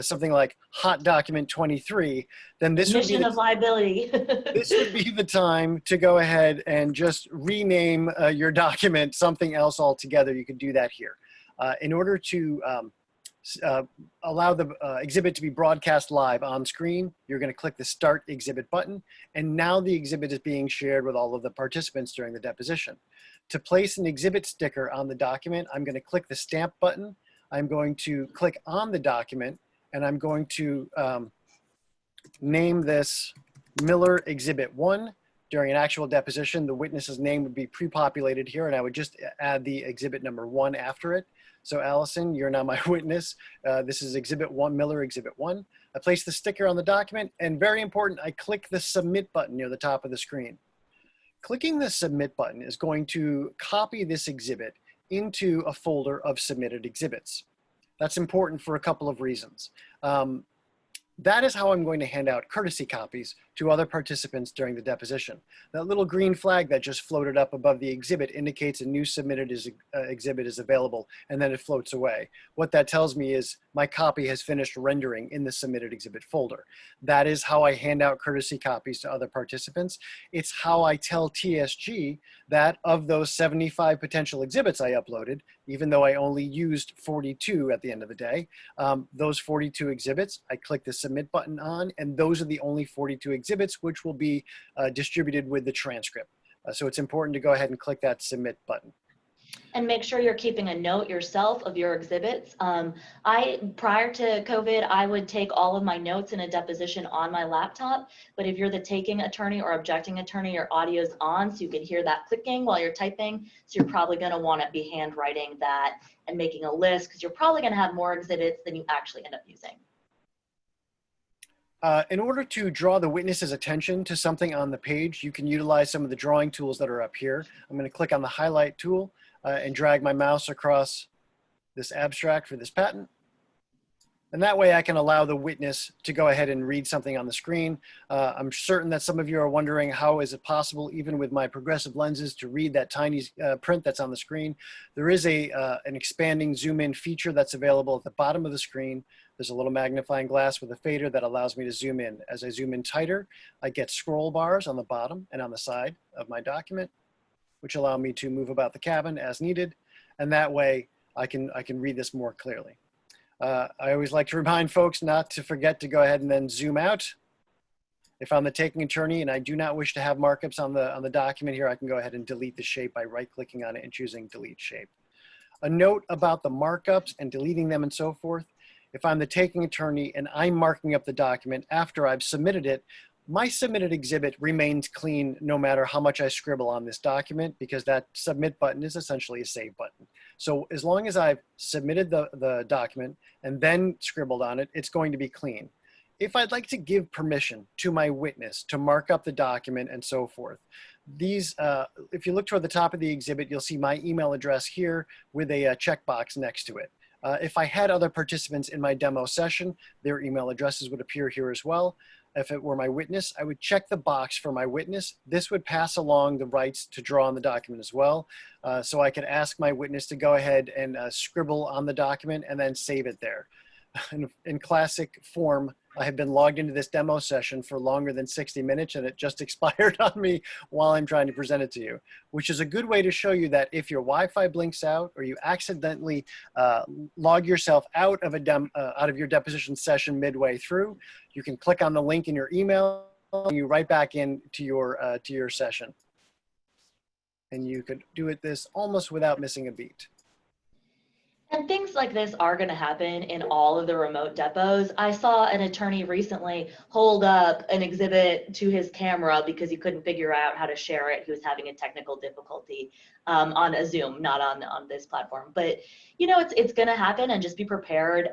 something like Hot Document 23, then this would be Mission of liability. this would be the time to go ahead and just rename your document something else altogether. You could do that here. In order to allow the exhibit to be broadcast live on screen, you're going to click the Start Exhibit button, and now the exhibit is being shared with all of the participants during the deposition. To place an exhibit sticker on the document, I'm going to click the Stamp button. I'm going to click on the document, and I'm going to name this Miller Exhibit 1. During an actual deposition, the witness's name would be pre-populated here, and I would just add the exhibit number 1 after it. So Allison, you're now my witness. This is Exhibit 1, Miller Exhibit 1. I place the sticker on the document, and very important, I click the Submit button near the top of the screen. Clicking the Submit button is going to copy this exhibit into a folder of submitted exhibits. That's important for a couple of reasons. That is how I'm going to hand out courtesy copies to other participants during the deposition. That little green flag that just floated up above the exhibit indicates a new submitted exhibit is available, and then it floats away. What that tells me is my copy has finished rendering in the submitted exhibit folder. That is how I hand out courtesy copies to other participants. It's how I tell TSG that of those 75 potential exhibits I uploaded, even though I only used 42 at the end of the day, those 42 exhibits, I click the submit button on, and those are the only 42 exhibits which will be distributed with the transcript. So it's important to go ahead and click that submit button. And make sure you're keeping a note yourself of your exhibits. Prior to COVID, I would take all of my notes in a deposition on my laptop, but if you're the taking attorney or objecting attorney, your audio's on so you can hear that clicking while you're typing. So you're probably gonna wanna be handwriting that and making a list, because you're probably gonna have more exhibits than you actually end up using. In order to draw the witness's attention to something on the page, you can utilize some of the drawing tools that are up here. I'm going to click on the highlight tool and drag my mouse across this abstract for this patent. And that way I can allow the witness to go ahead and read something on the screen. I'm certain that some of you are wondering, how is it possible, even with my progressive lenses, to read that tiny print that's on the screen? There is an expanding zoom in feature that's available at the bottom of the screen. There's a little magnifying glass with a fader that allows me to zoom in. As I zoom in tighter, I get scroll bars on the bottom and on the side of my document, which allow me to move about the cabin as needed. And that way I can read this more clearly. I always like to remind folks not to forget to go ahead and then zoom out. If I'm the taking attorney and I do not wish to have markups on the document here, I can go ahead and delete the shape by right-clicking on it and choosing delete shape. A note about the markups and deleting them and so forth. If I'm the taking attorney and I'm marking up the document after I've submitted it, my submitted exhibit remains clean no matter how much I scribble on this document, because that submit button is essentially a save button. So as long as I've submitted the document and then scribbled on it, it's going to be clean. If I'd like to give permission to my witness to mark up the document and so forth, these, if you look toward the top of the exhibit, you'll see my email address here with a checkbox next to it. If I had other participants in my demo session, their email addresses would appear here as well. If it were my witness, I would check the box for my witness. This would pass along the rights to draw on the document as well. So I could ask my witness to go ahead and scribble on the document and then save it there. In classic form, I have been logged into this demo session for longer than 60 minutes and it just expired on me while I'm trying to present it to you, which is a good way to show you that if your Wi-Fi blinks out or you accidentally log yourself out of your deposition session midway through, you can click on the link in your email and you right back into your session. And you could do this almost without missing a beat. And things like this are going to happen in all of the remote depots. I saw an attorney recently hold up an exhibit to his camera because he couldn't figure out how to share it. He was having a technical difficulty on a Zoom, not on this platform. But you know, it's going to happen, and just be prepared.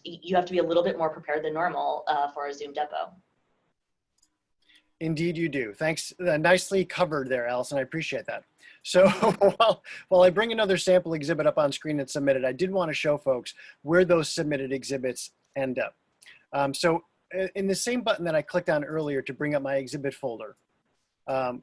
You have to be a little bit more prepared than normal for a Zoom depot. Indeed you do. Thanks. Nicely covered there, Allison. I appreciate that. So while I bring another sample exhibit up on screen and submit it, I did want to show folks where those submitted exhibits end up. So in the same button that I clicked on earlier to bring up my exhibit folder,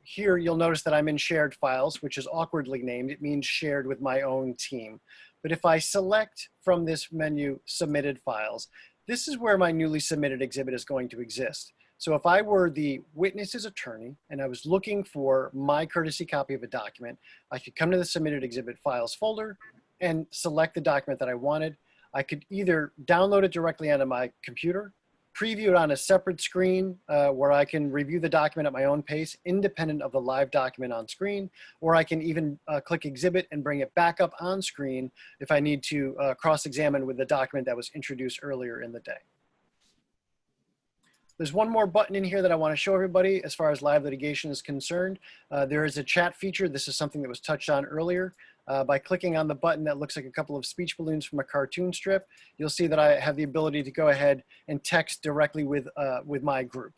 here you'll notice that I'm in shared files, which is awkwardly named. It means shared with my own team. But if I select from this menu submitted files, this is where my newly submitted exhibit is going to exist. So if I were the witness's attorney and I was looking for my courtesy copy of a document, I could come to the submitted exhibit files folder and select the document that I wanted. I could either download it directly onto my computer, preview it on a separate screen where I can review the document at my own pace, independent of the live document on screen, or I can even click exhibit and bring it back up on screen if I need to cross-examine with the document that was introduced earlier in the day. There's one more button in here that I want to show everybody as far as live litigation is concerned. There is a chat feature. This is something that was touched on earlier. By clicking on the button that looks like a couple of speech balloons from a cartoon strip, you'll see that I have the ability to go ahead and text directly with my group.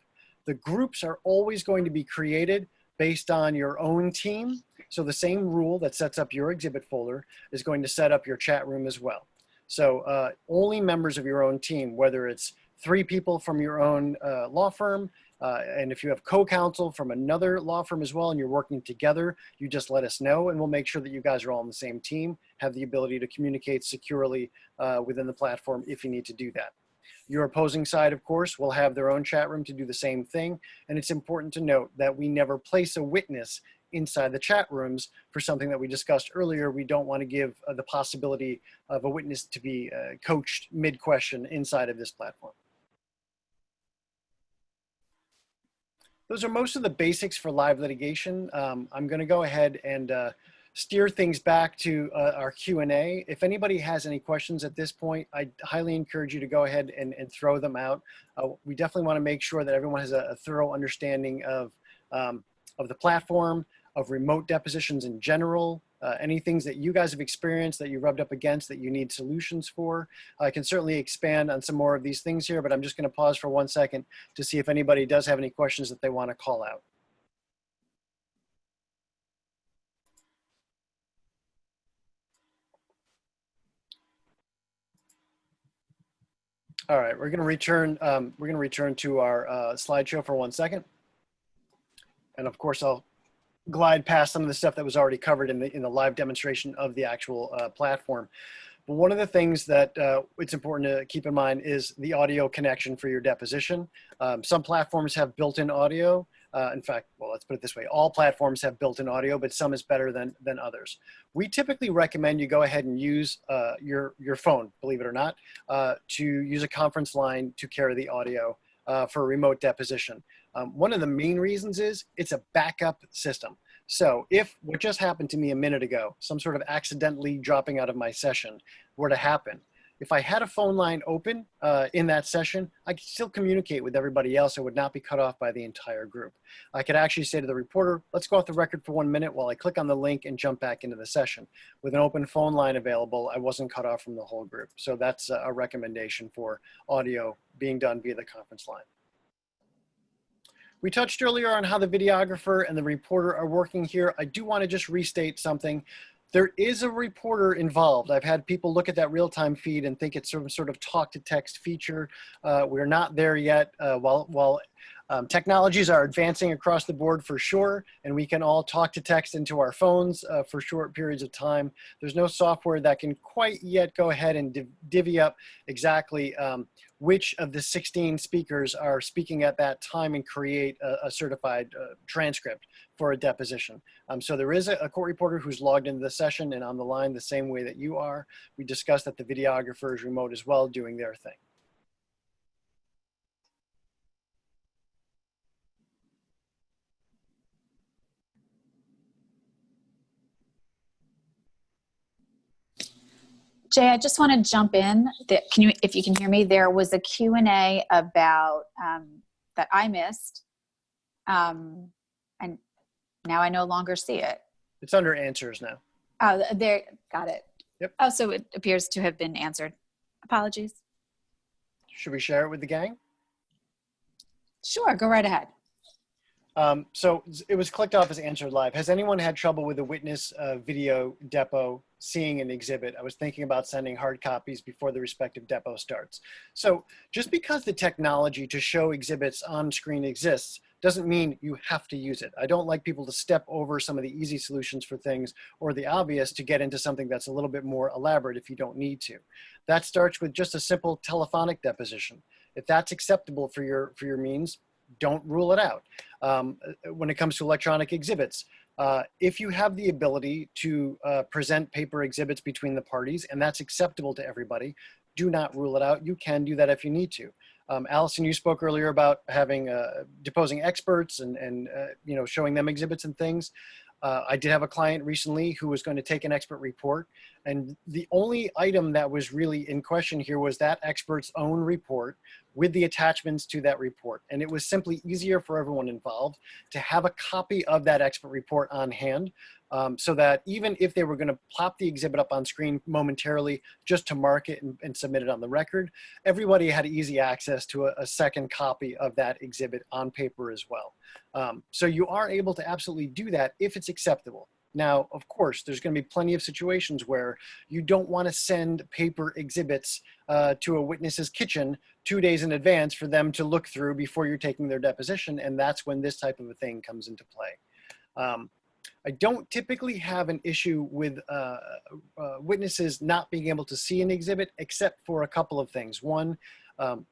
The groups are always going to be created based on your own team. So the same rule that sets up your exhibit folder is going to set up your chat room as well. So only members of your own team, whether it's 3 people from your own law firm. And if you have co-counsel from another law firm as well and you're working together, you just let us know and we'll make sure that you guys are all on the same team, have the ability to communicate securely within the platform if you need to do that. Your opposing side, of course, will have their own chat room to do the same thing. And it's important to note that we never place a witness inside the chat rooms for something that we discussed earlier. We don't want to give the possibility of a witness to be coached mid-question inside of this platform. Those are most of the basics for live litigation. I'm going to go ahead and steer things back to our Q&A. If anybody has any questions at this point, I highly encourage you to go ahead and throw them out. We definitely want to make sure that everyone has a thorough understanding of the platform, of remote depositions in general, any things that you guys have experienced that you rubbed up against that you need solutions for. I can certainly expand on some more of these things here, but I'm just going to pause for 1 second to see if anybody does have any questions that they want to call out. All right, we're going to return to our slideshow for 1 second. And of course, I'll glide past some of the stuff that was already covered in the live demonstration of the actual platform. But one of the things that it's important to keep in mind is the audio connection for your deposition. Some platforms have built-in audio. In fact, well, let's put it this way. All platforms have built-in audio, but some is better than others. We typically recommend you go ahead and use your phone, believe it or not, to use a conference line to carry the audio for a remote deposition. One of the main reasons is it's a backup system. So if what just happened to me a minute ago, some sort of accidentally dropping out of my session were to happen, if I had a phone line open in that session, I could still communicate with everybody else. I would not be cut off by the entire group. I could actually say to the reporter, let's go off the record for 1 minute while I click on the link and jump back into the session. With an open phone line available, I wasn't cut off from the whole group. So that's a recommendation for audio being done via the conference line. We touched earlier on how the videographer and the reporter are working here. I do want to just restate something. There is a reporter involved. I've had people look at that real-time feed and think it's some sort of talk-to-text feature. We're not there yet. While technologies are advancing across the board for sure, and we can all talk to text into our phones for short periods of time, there's no software that can quite yet go ahead and divvy up exactly which of the 16 speakers are speaking at that time and create a certified transcript for a deposition. So there is a court reporter who's logged into the session and on the line the same way that you are. We discussed that the videographer is remote as well, doing their thing. Jay, I just want to jump in. If you can hear me, there was a Q&A about that I missed, and now I no longer see it. It's under answers now. Oh, there, got it. Yep. Oh, so it appears to have been answered. Apologies. Should we share it with the gang? Sure, go right ahead. So it was clicked off as answered live. Has anyone had trouble with a witness video depo seeing an exhibit? I was thinking about sending hard copies before the respective depo starts. So just because the technology to show exhibits on screen exists doesn't mean you have to use it. I don't like people to step over some of the easy solutions for things or the obvious to get into something that's a little bit more elaborate if you don't need to. That starts with just a simple telephonic deposition. If that's acceptable for your means, don't rule it out. When it comes to electronic exhibits, if you have the ability to present paper exhibits between the parties and that's acceptable to everybody, do not rule it out. You can do that if you need to. Allison, you spoke earlier about having deposing experts and you know, showing them exhibits and things. I did have a client recently who was going to take an expert report, and the only item that was really in question here was that expert's own report with the attachments to that report. And it was simply easier for everyone involved to have a copy of that expert report on hand, so that even if they were going to plop the exhibit up on screen momentarily just to mark it and submit it on the record, everybody had easy access to a second copy of that exhibit on paper as well. So you are able to absolutely do that if it's acceptable. Now, of course, there's going to be plenty of situations where you don't want to send paper exhibits to a witness's kitchen 2 days in advance for them to look through before you're taking their deposition, and that's when this type of a thing comes into play. I don't typically have an issue with witnesses not being able to see an exhibit, except for a couple of things. One,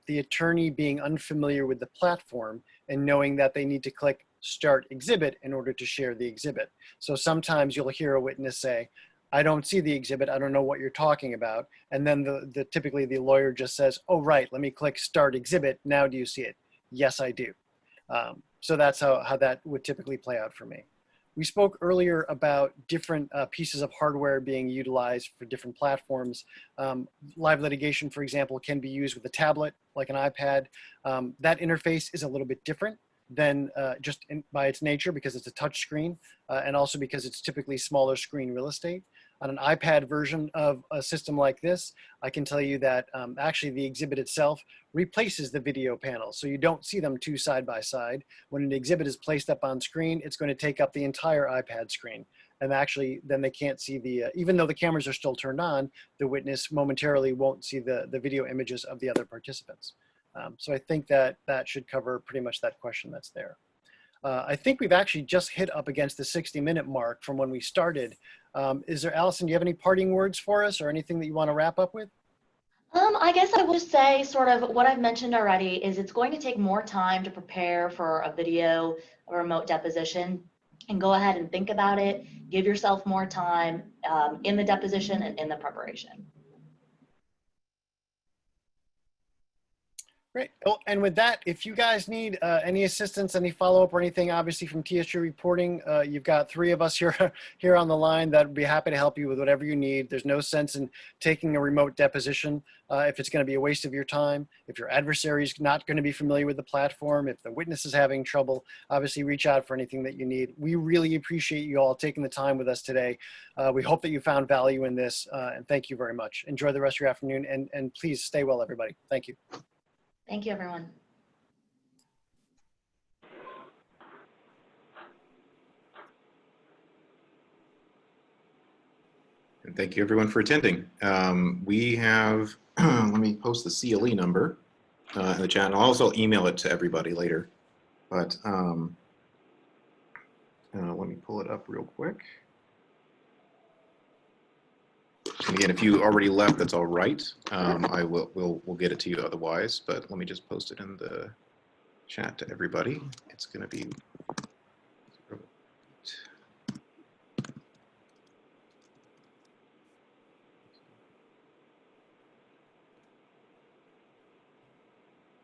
the attorney being unfamiliar with the platform and knowing that they need to click Start Exhibit in order to share the exhibit. So sometimes you'll hear a witness say, I don't see the exhibit, I don't know what you're talking about. And then typically the lawyer just says, oh, right, let me click Start Exhibit. Now do you see it? Yes, I do. So that's how that would typically play out for me. We spoke earlier about different pieces of hardware being utilized for different platforms. Live litigation, for example, can be used with a tablet, like an iPad. That interface is a little bit different than by its nature, because it's a touch screen, and also because it's typically smaller screen real estate. On an iPad version of a system like this, I can tell you that actually the exhibit itself replaces the video panel. So you don't see them two side by side. When an exhibit is placed up on screen, it's going to take up the entire iPad screen. And actually, then they can't see even though the cameras are still turned on, the witness momentarily won't see the video images of the other participants. So I think that should cover pretty much that question that's there. I think we've actually just hit up against the 60-minute mark from when we started. Allison, do you have any parting words for us or anything that you want to wrap up with? I guess I would say sort of what I've mentioned already is it's going to take more time to prepare for a video or remote deposition, and go ahead and think about it. Give yourself more time in the deposition and in the preparation. Great. Oh, and with that, if you guys need any assistance, any follow-up or anything, obviously from TSG Reporting, you've got 3 of us here on the line that would be happy to help you with whatever you need. There's no sense in taking a remote deposition if it's going to be a waste of your time. If your adversary is not going to be familiar with the platform, if the witness is having trouble, obviously reach out for anything that you need. We really appreciate you all taking the time with us today. We hope that you found value in this, and thank you very much. Enjoy the rest of your afternoon, and please stay well, everybody. Thank you. Thank you, everyone. And thank you everyone for attending. We have, let me post the CLE number in the chat, and I'll also email it to everybody later. But let me pull it up real quick. And again, if you already left, that's all right. We'll get it to you otherwise, but let me just post it in the chat to everybody. It's going to be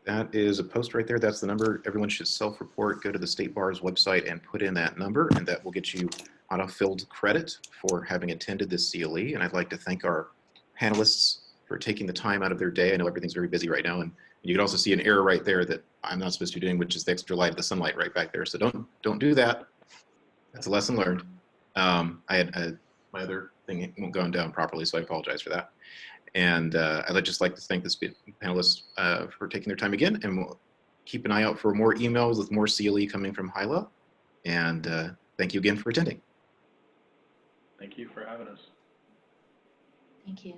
that is a post right there. That's the number. Everyone should self-report. Go to the State Bar's website and put in that number, and that will get you auto-filled credit for having attended this CLE. And I'd like to thank our panelists for taking the time out of their day. I know everything's very busy right now, and you can also see an error right there that I'm not supposed to be doing, which is the extra light of the sunlight right back there. So don't do that. That's a lesson learned. I had my other thing won't go down properly, so I apologize for that. And I'd just like to thank the panelists for taking their time again, and we'll keep an eye out for more emails with more CLE coming from HILA. And thank you again for attending. Thank you for having us. Thank you.